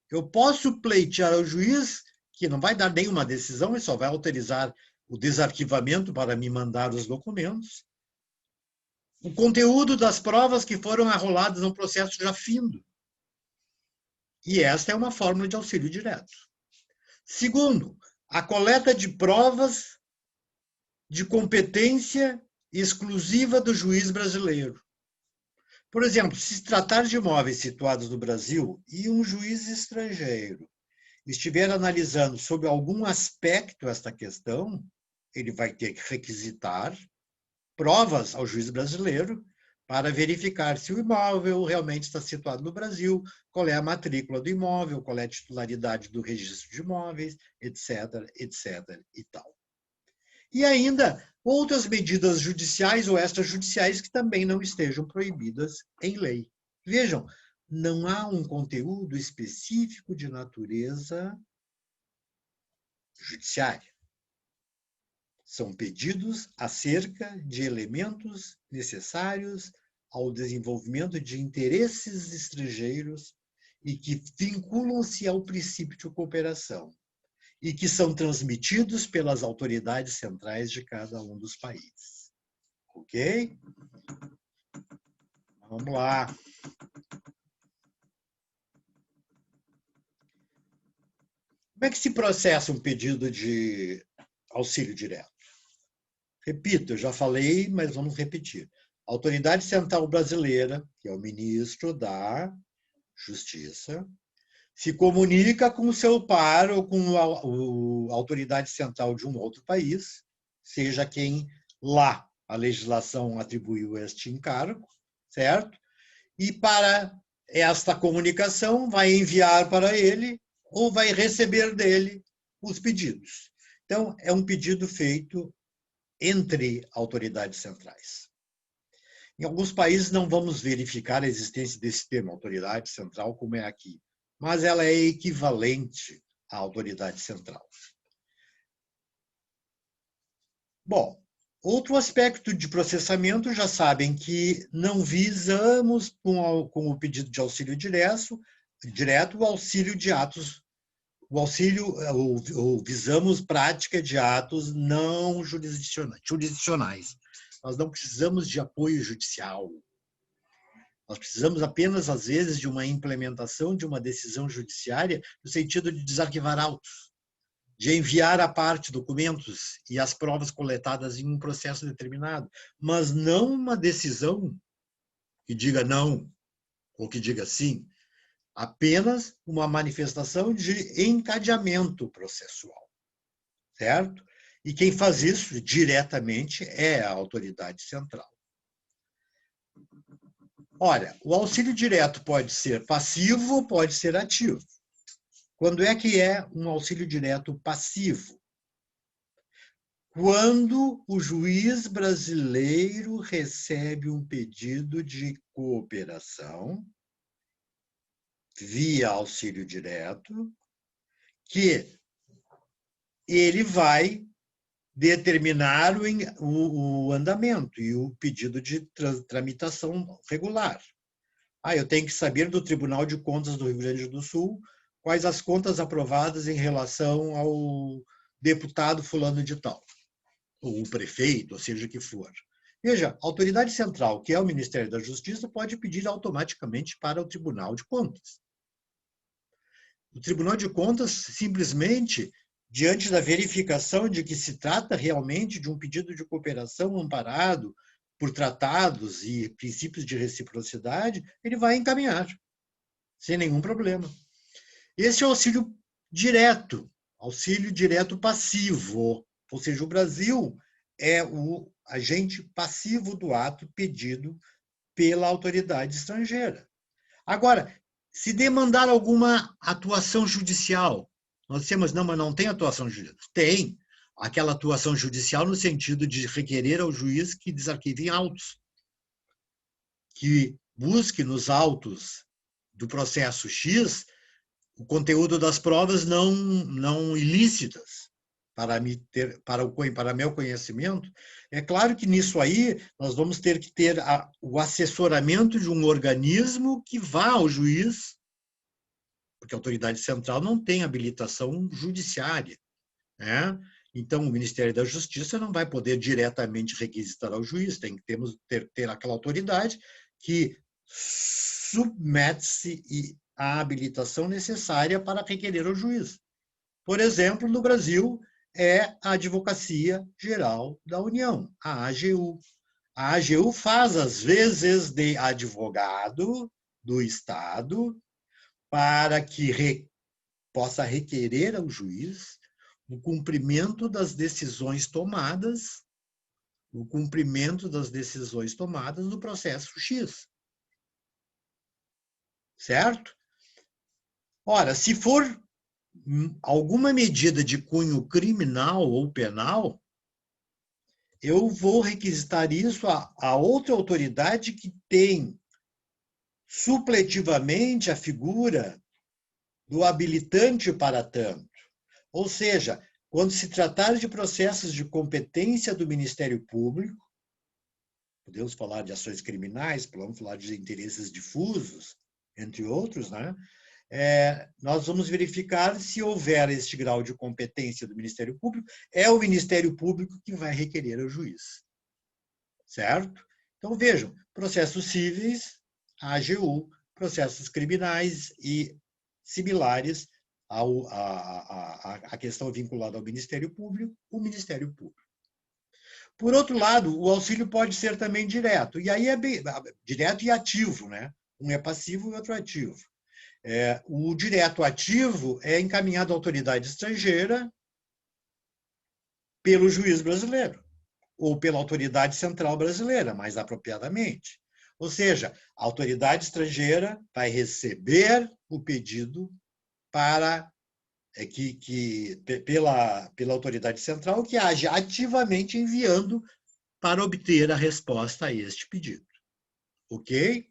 Eu posso pleitear ao juiz, que não vai dar nenhuma decisão, ele só vai autorizar o desarquivamento para me mandar os documentos, o conteúdo das provas que foram arroladas no processo já findo. E esta é uma fórmula de auxílio direto. Segundo, a coleta de provas de competência exclusiva do juiz brasileiro. Por exemplo, se tratar de imóveis situados no Brasil e um juiz estrangeiro estiver analisando sobre algum aspecto esta questão, ele vai ter que requisitar provas ao juiz brasileiro para verificar se o imóvel realmente está situado no Brasil, qual é a matrícula do imóvel, qual é a titularidade do registro de imóveis, etc., etc. e tal. E ainda outras medidas judiciais ou extrajudiciais que também não estejam proibidas em lei. Vejam, não há um conteúdo específico de natureza judiciária. São pedidos acerca de elementos necessários ao desenvolvimento de interesses estrangeiros e que vinculam-se ao princípio de cooperação e que são transmitidos pelas autoridades centrais de cada um dos países. Ok? Vamos lá. Como é que se processa um pedido de auxílio direto? Repito, eu já falei, mas vamos repetir. A Autoridade Central Brasileira, que é o ministro da Justiça, se comunica com o seu par ou com a autoridade central de um outro país, seja quem lá a legislação atribuiu este encargo, certo? E para esta comunicação vai enviar para ele ou vai receber dele os pedidos. Então, é um pedido feito entre autoridades centrais. Em alguns países não vamos verificar a existência desse termo, autoridade central, como é aqui, mas ela é equivalente à autoridade central. Bom, outro aspecto de processamento, já sabem que não visamos, com o pedido de auxílio direto, o auxílio de atos, ou visamos prática de atos não jurisdicionais. Nós não precisamos de apoio judicial. Nós precisamos apenas, às vezes, de uma implementação de uma decisão judiciária no sentido de desarquivar autos, de enviar à parte documentos e as provas coletadas em um processo determinado, mas não uma decisão que diga não ou que diga sim, apenas uma manifestação de encadeamento processual, certo? E quem faz isso diretamente é a autoridade central. Olha, o auxílio direto pode ser passivo ou pode ser ativo. Quando é que é um auxílio direto passivo? Quando o juiz brasileiro recebe um pedido de cooperação via auxílio direto, que ele vai determinar o andamento e o pedido de tramitação regular. Eu tenho que saber do Tribunal de Contas do Rio Grande do Sul quais as contas aprovadas em relação ao deputado fulano de tal, ou o prefeito, ou seja o que for. Veja, a autoridade central, que é o Ministério da Justiça, pode pedir automaticamente para o Tribunal de Contas. O Tribunal de Contas, simplesmente, diante da verificação de que se trata realmente de um pedido de cooperação amparado por tratados e princípios de reciprocidade, ele vai encaminhar, sem nenhum problema. Esse é o auxílio direto passivo, ou seja, o Brasil é o agente passivo do ato pedido pela autoridade estrangeira. Agora, se demandar alguma atuação judicial, nós dissemos, não, mas não tem atuação judicial. Tem aquela atuação judicial no sentido de requerer ao juiz que desarquive autos, que busque nos autos do processo X o conteúdo das provas não ilícitas, para meu conhecimento. É claro que nisso aí nós vamos ter que ter o assessoramento de um organismo que vá ao juiz, porque a autoridade central não tem habilitação judiciária, né? Então, o Ministério da Justiça não vai poder diretamente requisitar ao juiz, tem que ter aquela autoridade que submete-se à habilitação necessária para requerer ao juiz. Por exemplo, no Brasil, é a Advocacia Geral da União, a AGU. A AGU faz, às vezes, de advogado do Estado para que possa requerer ao juiz o cumprimento das decisões tomadas no processo X. Certo? Ora, se for alguma medida de cunho criminal ou penal, eu vou requisitar isso a outra autoridade que tem supletivamente a figura do habilitante para tanto. Ou seja, quando se tratar de processos de competência do Ministério Público, podemos falar de ações criminais, podemos falar de interesses difusos, entre outros, né? Nós vamos verificar se houver este grau de competência do Ministério Público, é o Ministério Público que vai requerer ao juiz. Certo? Então, vejam, processos cíveis, a AGU, processos criminais e similares à questão vinculada ao Ministério Público, o Ministério Público. Por outro lado, o auxílio pode ser também direto, e aí é direto e ativo, né? Um é passivo e o outro é ativo. O direto ativo é encaminhado à autoridade estrangeira pelo juiz brasileiro, ou pela autoridade central brasileira, mais apropriadamente. Ou seja, a autoridade estrangeira vai receber o pedido para pela autoridade central, que age ativamente enviando para obter a resposta a este pedido. Ok?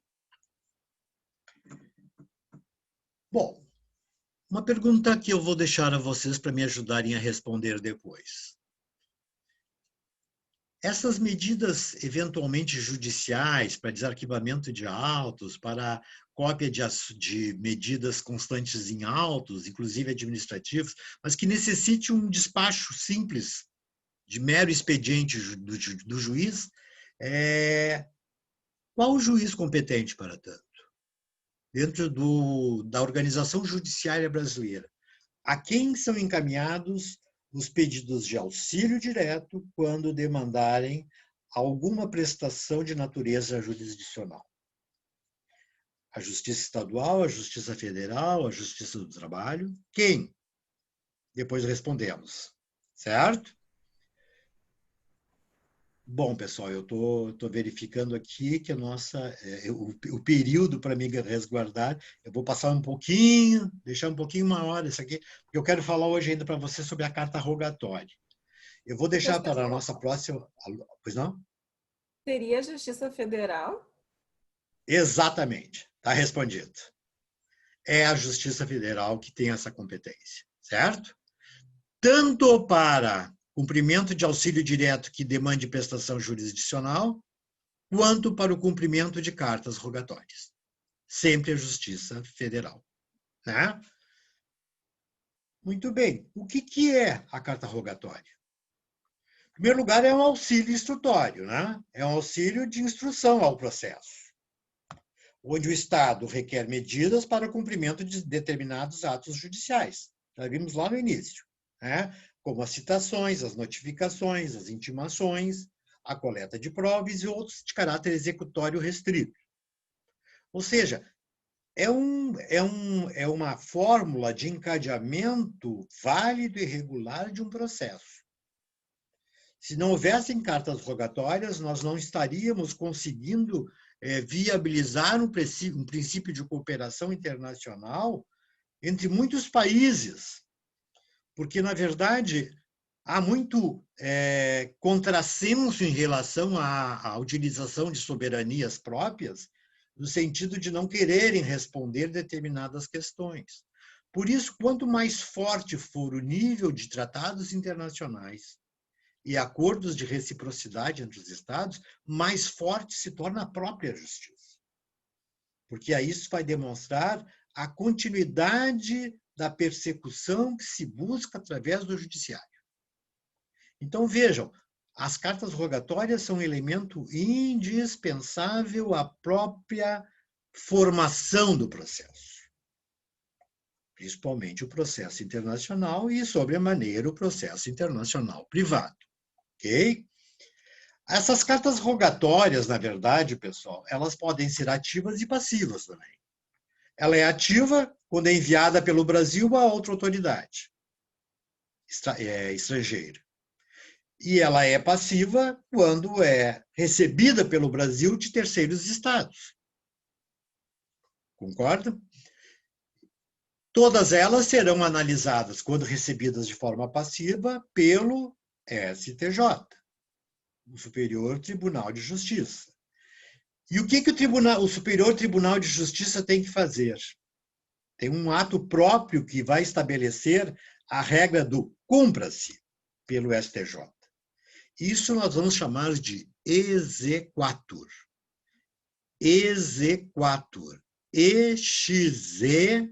Bom, uma pergunta que eu vou deixar a vocês para me ajudarem a responder depois. Essas medidas eventualmente judiciais para desarquivamento de autos, para cópia de medidas constantes em autos, inclusive administrativos, mas que necessite um despacho simples, de mero expediente do juiz, qual o juiz competente para tanto? Dentro da organização judiciária brasileira, a quem são encaminhados os pedidos de auxílio direto quando demandarem alguma prestação de natureza jurisdicional? A Justiça Estadual, a Justiça Federal, a Justiça do Trabalho? Quem? Depois respondemos, certo? Bom, pessoal, eu estou verificando aqui que o período para me resguardar, eu vou passar um pouquinho, deixar um pouquinho maior isso aqui, porque eu quero falar hoje ainda para você sobre a carta rogatória. Eu vou deixar para a nossa próxima... Pois não? Seria a Justiça Federal? Exatamente, está respondido. É a Justiça Federal que tem essa competência, certo? Tanto para cumprimento de auxílio direto que demande prestação jurisdicional, quanto para o cumprimento de cartas rogatórias. Sempre a Justiça Federal. Né? Muito bem. O que é a carta rogatória? Em primeiro lugar, é um auxílio instrutório, né? É um auxílio de instrução ao processo, onde o Estado requer medidas para o cumprimento de determinados atos judiciais. Já vimos lá no início, né? Como as citações, as notificações, as intimações, a coleta de provas e outros de caráter executório restrito. Ou seja, é uma fórmula de encadeamento válido e regular de um processo. Se não houvessem cartas rogatórias, nós não estaríamos conseguindo viabilizar um princípio de cooperação internacional entre muitos países, porque, na verdade, há muito contrassenso em relação à utilização de soberanias próprias, no sentido de não quererem responder determinadas questões. Por isso, quanto mais forte for o nível de tratados internacionais e acordos de reciprocidade entre os Estados, mais forte se torna a própria justiça. Porque aí isso vai demonstrar a continuidade da persecução que se busca através do judiciário. Então, vejam, as cartas rogatórias são um elemento indispensável à própria formação do processo, principalmente o processo internacional e, sobremaneira, o processo internacional privado. Ok? Essas cartas rogatórias, na verdade, pessoal, elas podem ser ativas e passivas também. Ela é ativa quando é enviada pelo Brasil a outra autoridade estrangeira. E ela é passiva quando é recebida pelo Brasil de terceiros estados. Concorda? Todas elas serão analisadas, quando recebidas de forma passiva, pelo STJ, o Superior Tribunal de Justiça. E o que o Superior Tribunal de Justiça tem que fazer? Tem um ato próprio que vai estabelecer a regra do cumpra-se pelo STJ. Isso nós vamos chamar de exequatur. Exequatur. E-X-E-Q-U-A-T-U-R.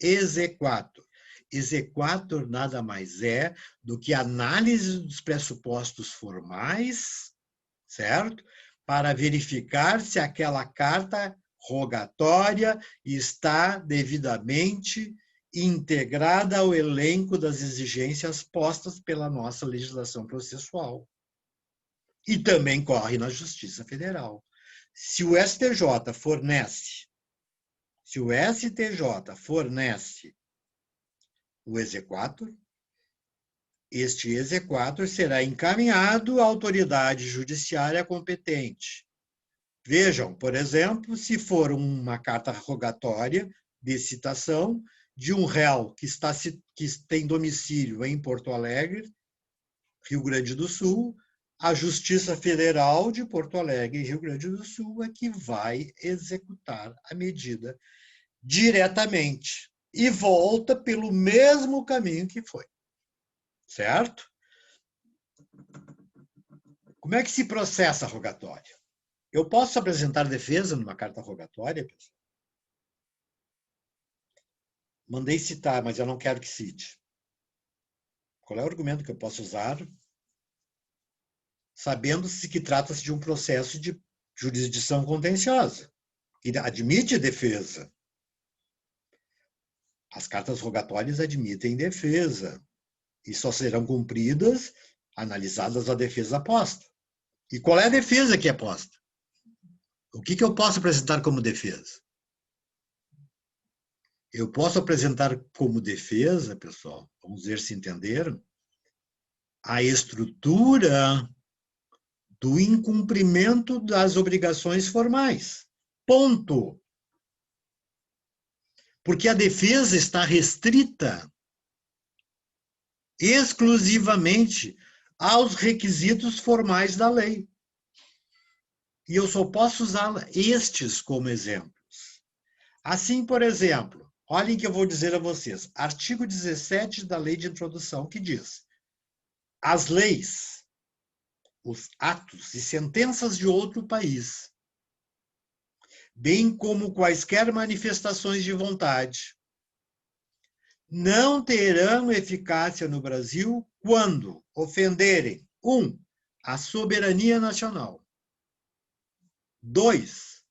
Exequatur. Exequatur nada mais é do que análise dos pressupostos formais, certo? Para verificar se aquela carta rogatória está devidamente integrada ao elenco das exigências postas pela nossa legislação processual. E também corre na Justiça Federal. Se o STJ fornece o exequatur, este exequatur será encaminhado à autoridade judiciária competente, Vejam, por exemplo, se for uma carta rogatória de citação de um réu que tem domicílio em Porto Alegre, Rio Grande do Sul, a Justiça Federal de Porto Alegre, Rio Grande do Sul, é que vai executar a medida diretamente e volta pelo mesmo caminho que foi. Certo? Como é que se processa a rogatória? Eu posso apresentar defesa numa carta rogatória, pessoal? Mandei citar, mas eu não quero que cite. Qual é o argumento que eu posso usar, sabendo-se que trata-se de um processo de jurisdição contenciosa, que admite defesa? As cartas rogatórias admitem defesa e só serão cumpridas analisadas a defesa posta. E qual é a defesa que é posta? O que eu posso apresentar como defesa? Eu posso apresentar como defesa, pessoal, vamos ver se entenderam, a estrutura do incumprimento das obrigações formais. Ponto. Porque a defesa está restrita exclusivamente aos requisitos formais da lei. E eu só posso usar estes como exemplos. Assim, por exemplo, olhem que eu vou dizer a vocês, artigo 17 da Lei de Introdução, que diz: as leis, os atos e sentenças de outro país, bem como quaisquer manifestações de vontade, não terão eficácia no Brasil quando ofenderem: 1. A soberania nacional. 2.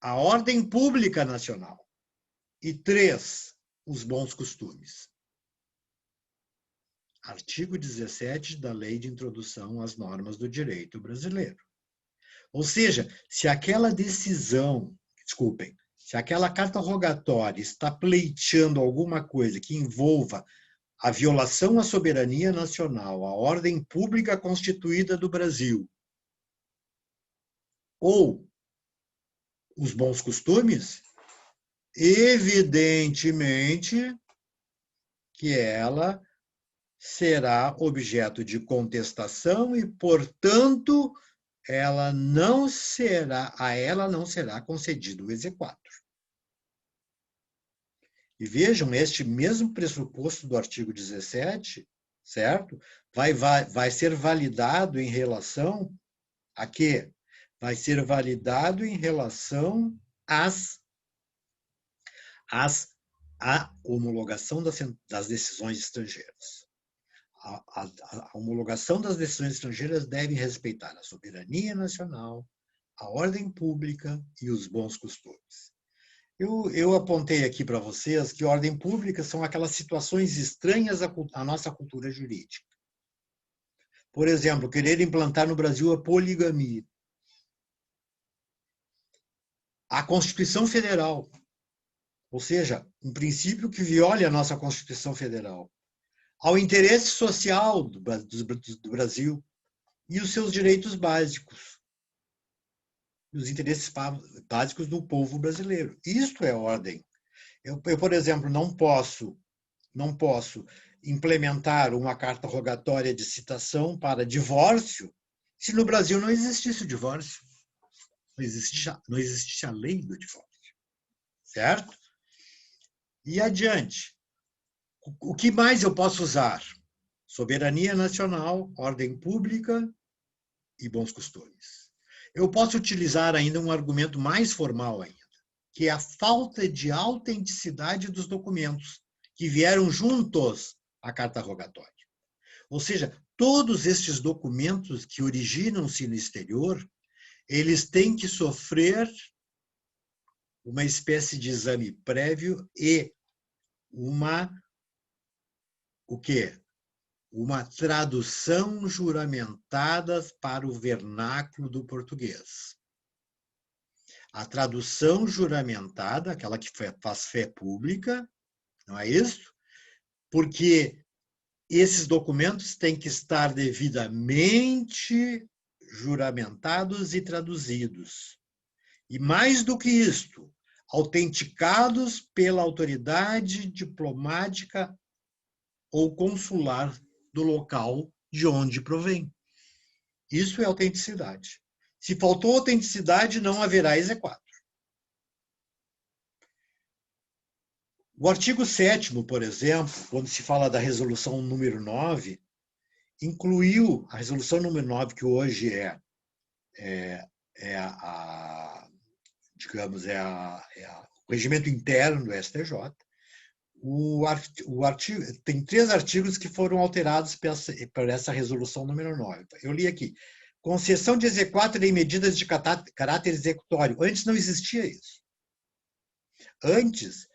A ordem pública nacional. E 3. Os bons costumes. Artigo 17 da Lei de Introdução às Normas do Direito Brasileiro. Ou seja, se aquela decisão, se aquela carta rogatória está pleiteando alguma coisa que envolva a violação à soberania nacional, à ordem pública constituída do Brasil, ou os bons costumes, evidentemente que ela será objeto de contestação e, portanto, a ela não será concedido o exequatur. E vejam, este mesmo pressuposto do artigo 17, certo? Vai ser validado em relação a quê? Vai ser validado em relação à homologação das decisões estrangeiras. A homologação das decisões estrangeiras deve respeitar a soberania nacional, a ordem pública e os bons costumes. Eu apontei aqui para vocês que ordem pública são aquelas situações estranhas à nossa cultura jurídica. Por exemplo, querer implantar no Brasil a poligamia. A Constituição Federal, ou seja, um princípio que viola a nossa Constituição Federal, ao interesse social do Brasil e os seus direitos básicos, os interesses básicos do povo brasileiro. Isto é ordem. Eu, por exemplo, não posso implementar uma carta rogatória de citação para divórcio se no Brasil não existisse o divórcio. Não existisse a lei do divórcio. Certo? E adiante. O que mais eu posso usar? Soberania nacional, ordem pública e bons costumes. Eu posso utilizar ainda um argumento mais formal ainda, que é a falta de autenticidade dos documentos que vieram juntos à carta rogatória. Ou seja, todos estes documentos que originam-se no exterior, eles têm que sofrer uma espécie de exame prévio e o quê? Uma tradução juramentada para o vernáculo do português. A tradução juramentada, aquela que faz fé pública, não é isso? Porque esses documentos têm que estar devidamente juramentados e traduzidos. E mais do que isto, autenticados pela autoridade diplomática ou consular do local de onde provém. Isso é autenticidade. Se faltou autenticidade, não haverá exequatur. O artigo 7º, por exemplo, quando se fala da resolução número 9, incluiu a resolução número 9, que hoje digamos, o regimento interno do STJ. Tem 3 artigos que foram alterados por essa resolução número 9. Eu li aqui. Concessão de exequatur em medidas de caráter executório. Antes não existia isso. Antes,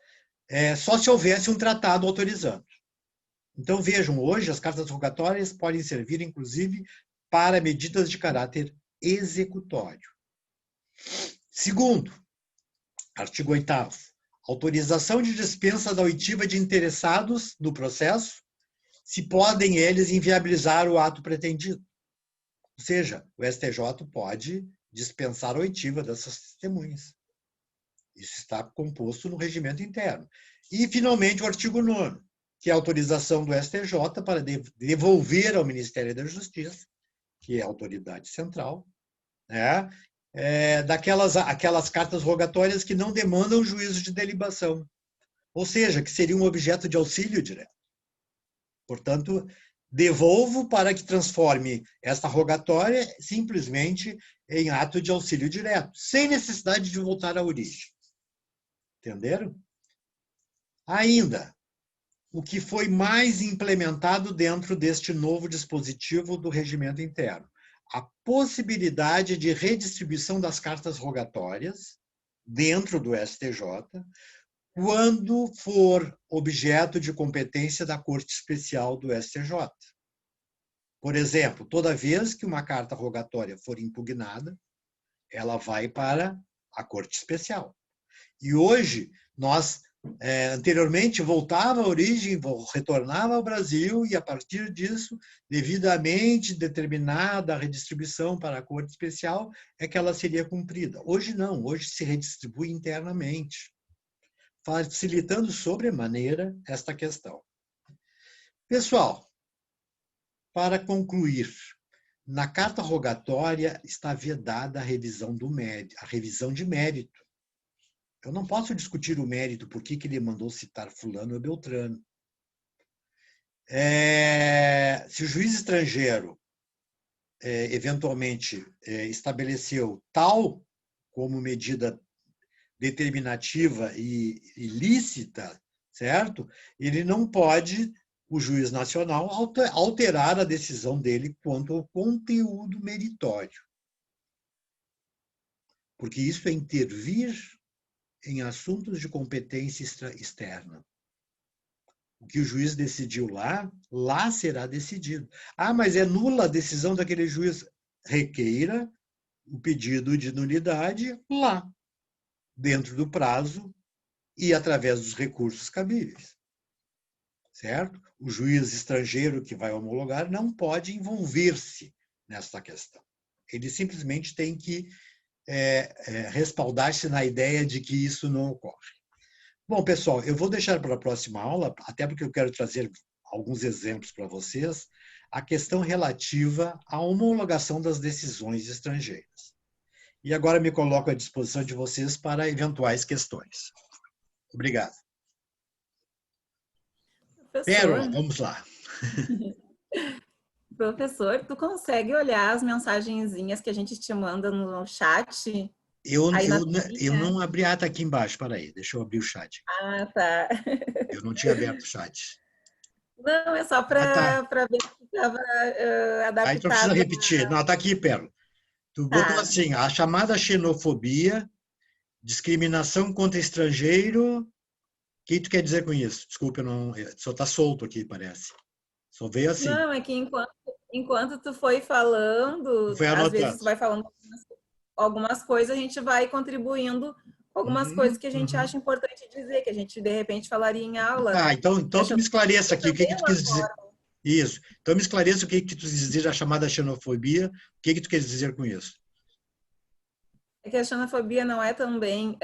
só se houvesse um tratado autorizando. Então, vejam, hoje as cartas rogatórias podem servir, inclusive, para medidas de caráter executório. Segundo, artigo 8º. Autorização de dispensa da oitiva de interessados no processo, se podem eles inviabilizar o ato pretendido. Ou seja, o STJ pode dispensar a oitiva dessas testemunhas. Isso está composto no regimento interno. E, finalmente, o artigo 9º, que é a autorização do STJ para devolver ao Ministério da Justiça, que é a autoridade central, aquelas cartas rogatórias que não demandam juízo de delibação, ou seja, que seriam objeto de auxílio direto. Portanto, devolvo para que transforme esta rogatória simplesmente em ato de auxílio direto, sem necessidade de voltar à origem. Entenderam? Ainda, o que foi mais implementado dentro deste novo dispositivo do regimento interno? A possibilidade de redistribuição das cartas rogatórias dentro do STJ, quando for objeto de competência da Corte Especial do STJ. Por exemplo, toda vez que uma carta rogatória for impugnada, ela vai para a Corte Especial. E hoje, nós, anteriormente, voltava à origem, retornava ao Brasil, e a partir disso, devidamente determinada a redistribuição para a Corte Especial, é que ela seria cumprida. Hoje não, hoje se redistribui internamente, facilitando sobremaneira esta questão. Pessoal, para concluir, na carta rogatória está vedada a revisão de mérito. Eu não posso discutir o mérito, por que ele mandou citar fulano ou beltrano. Se o juiz estrangeiro eventualmente estabeleceu tal como medida determinativa e ilícita, certo? Ele não pode, o juiz nacional, alterar a decisão dele quanto ao conteúdo meritório. Porque isso é intervir em assuntos de competência externa. O que o juiz decidiu lá será decidido. Ah, mas é nula a decisão daquele juiz. Requeira o pedido de nulidade lá, dentro do prazo e através dos recursos cabíveis. Certo? O juiz estrangeiro que vai homologar não pode envolver-se nesta questão. Ele simplesmente tem que respaldar-se na ideia de que isso não ocorre. Bom, pessoal, eu vou deixar para a próxima aula, até porque eu quero trazer alguns exemplos para vocês, a questão relativa à homologação das decisões estrangeiras. E agora me coloco à disposição de vocês para eventuais questões. Obrigado. Pérola, vamos lá. Professor, tu consegue olhar as mensagenzinhas que a gente te manda no chat? Eu não abri a ata aqui embaixo, peraí, deixa eu abrir o chat. Ah, tá. Eu não tinha aberto o chat. Não, é só para ver se estava adaptado. Aí tu precisa repetir. Não, está aqui, Pérola. Tu botou assim, a chamada xenofobia, discriminação contra estrangeiro. O que tu quer dizer com isso? Desculpa, só está solto aqui, parece. Só veio assim. Não, é que enquanto tu foi falando, às vezes tu vai falando algumas coisas, a gente vai contribuindo com algumas coisas que a gente acha importante dizer, que a gente, de repente, falaria em aula. Ah, então tu me esclareça aqui o que tu quis dizer. Isso. Então, me esclareça o que tu diz a chamada xenofobia, o que tu quer dizer com isso? É que a xenofobia não é também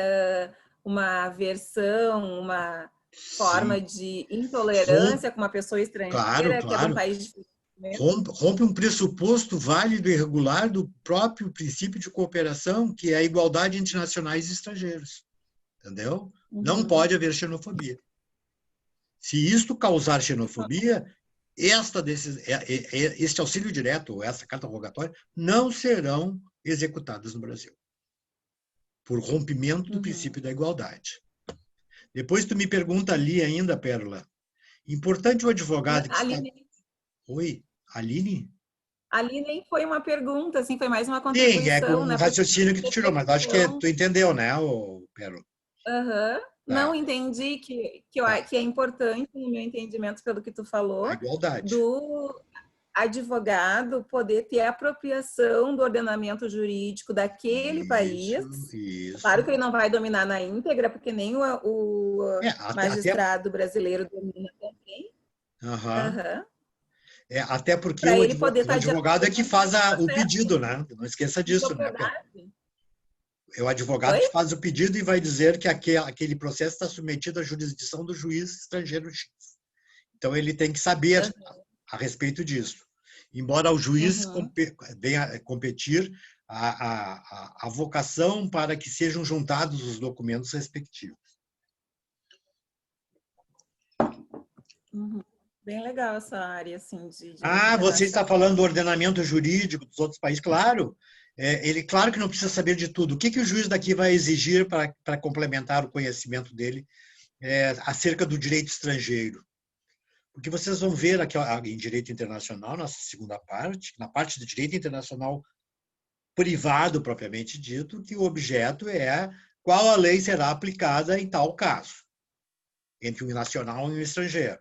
uma aversão, uma forma de intolerância com uma pessoa estrangeira que é de um país diferente. Rompe um pressuposto válido e regular do próprio princípio de cooperação, que é a igualdade entre nacionais e estrangeiros. Entendeu? Não pode haver xenofobia. Se isto causar xenofobia, este auxílio direto ou essa carta rogatória não serão executadas no Brasil, por rompimento do princípio da igualdade. Depois tu me pergunta ali ainda, Pérola, importante o advogado que Aline. Oi, Aline? Ali nem foi uma pergunta, assim, foi mais uma contribuição. Sim, é com um raciocínio que tu tirou, mas acho que tu entendeu, né, Pérola? Não, entendi que é importante, no meu entendimento, pelo que tu falou, a igualdade. Do advogado poder ter apropriação do ordenamento jurídico daquele país. Isso. Claro que ele não vai dominar na íntegra, porque nem o magistrado brasileiro domina também. Até porque o advogado é que faz o pedido, né? Não esqueça disso, né? É o advogado que faz o pedido e vai dizer que aquele processo está submetido à jurisdição do juiz estrangeiro X. Então, ele tem que saber a respeito disso. Embora o juiz venha competir a vocação para que sejam juntados os documentos respectivos. Bem legal essa área, assim, de você está falando do ordenamento jurídico dos outros países, claro. Ele, claro que não precisa saber de tudo. O que o juiz daqui vai exigir para complementar o conhecimento dele acerca do direito estrangeiro? Porque vocês vão ver aqui em direito internacional, nossa segunda parte, na parte do direito internacional privado, propriamente dito, que o objeto é qual a lei será aplicada em tal caso, entre um nacional e um estrangeiro.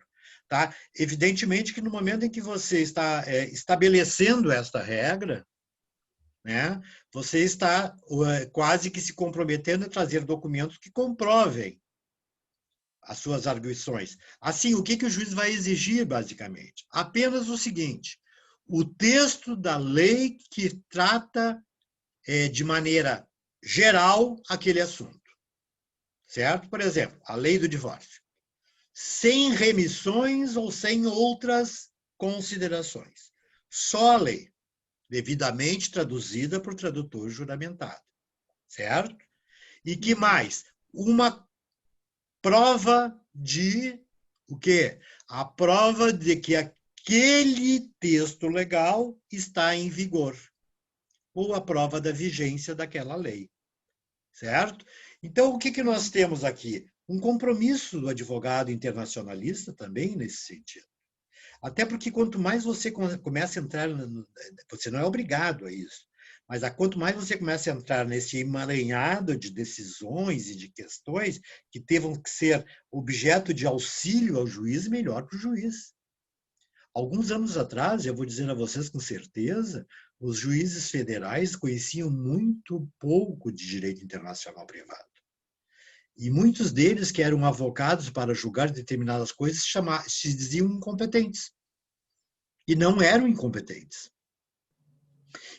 Tá? Evidentemente que no momento em que você está estabelecendo esta regra, né, você está quase que se comprometendo a trazer documentos que comprovem as suas arguições. Assim, o que o juiz vai exigir, basicamente? Apenas o seguinte: o texto da lei que trata de maneira geral aquele assunto. Certo? Por exemplo, a lei do divórcio. Sem remissões ou sem outras considerações. Só a lei, devidamente traduzida por tradutor juramentado. Certo? E que mais? Uma prova de o quê? A prova de que aquele texto legal está em vigor. Ou a prova da vigência daquela lei. Certo? Então, o que nós temos aqui? Um compromisso do advogado internacionalista também nesse sentido. Até porque quanto mais você começa a entrar, você não é obrigado a isso, mas quanto mais você começa a entrar nesse emaranhado de decisões e de questões que tenham que ser objeto de auxílio ao juiz, melhor para o juiz. Alguns anos atrás, eu vou dizer a vocês com certeza, os juízes federais conheciam muito pouco de direito internacional privado. E muitos deles, que eram avocados para julgar determinadas coisas, se diziam incompetentes. E não eram incompetentes.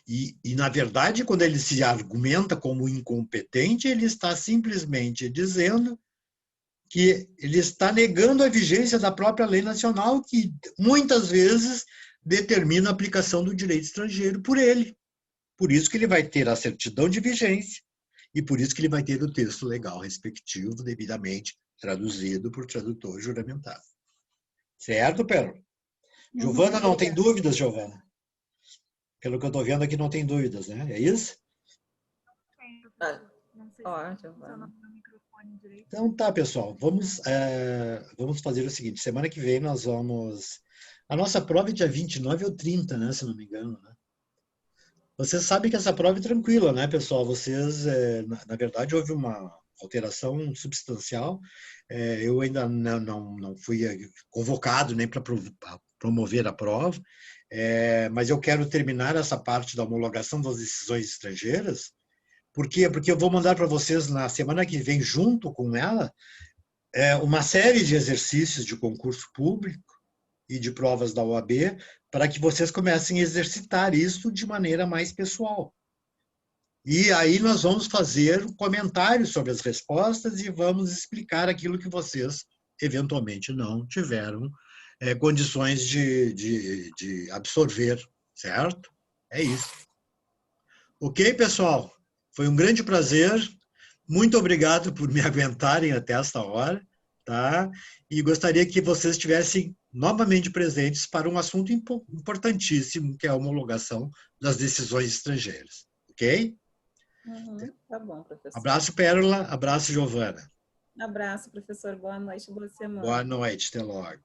E, na verdade, quando ele se argumenta como incompetente, ele está simplesmente dizendo que ele está negando a vigência da própria lei nacional, que muitas vezes determina a aplicação do direito estrangeiro por ele. Por isso que ele vai ter a certidão de vigência e por isso que ele vai ter o texto legal respectivo devidamente traduzido por tradutor juramentado. Certo, Pérola? Giovana, não tem dúvidas, Giovana? Pelo que eu estou vendo aqui, não tem dúvidas, né? É isso? Então tá, pessoal. Vamos fazer o seguinte. Semana que vem nós vamos... A nossa prova é dia 29 ou 30, né? Se não me engano, né? Vocês sabem que essa prova é tranquila, né, pessoal? Vocês, na verdade, houve uma alteração substancial. Eu ainda não fui convocado nem para promover a prova, mas eu quero terminar essa parte da homologação das decisões estrangeiras. Por quê? Porque eu vou mandar para vocês na semana que vem, junto com ela, uma série de exercícios de concurso público, e de provas da OAB, para que vocês comecem a exercitar isso de maneira mais pessoal. E aí nós vamos fazer comentários sobre as respostas e vamos explicar aquilo que vocês eventualmente não tiveram condições de absorver, certo? É isso. Ok, pessoal? Foi um grande prazer. Muito obrigado por me aguentarem até esta hora, tá? E gostaria que vocês estivessem novamente presentes para um assunto importantíssimo, que é a homologação das decisões estrangeiras. Ok? Tá bom, professor. Abraço, Pérola. Abraço, Giovana. Abraço, professor. Boa noite, boa semana. Boa noite. Até logo.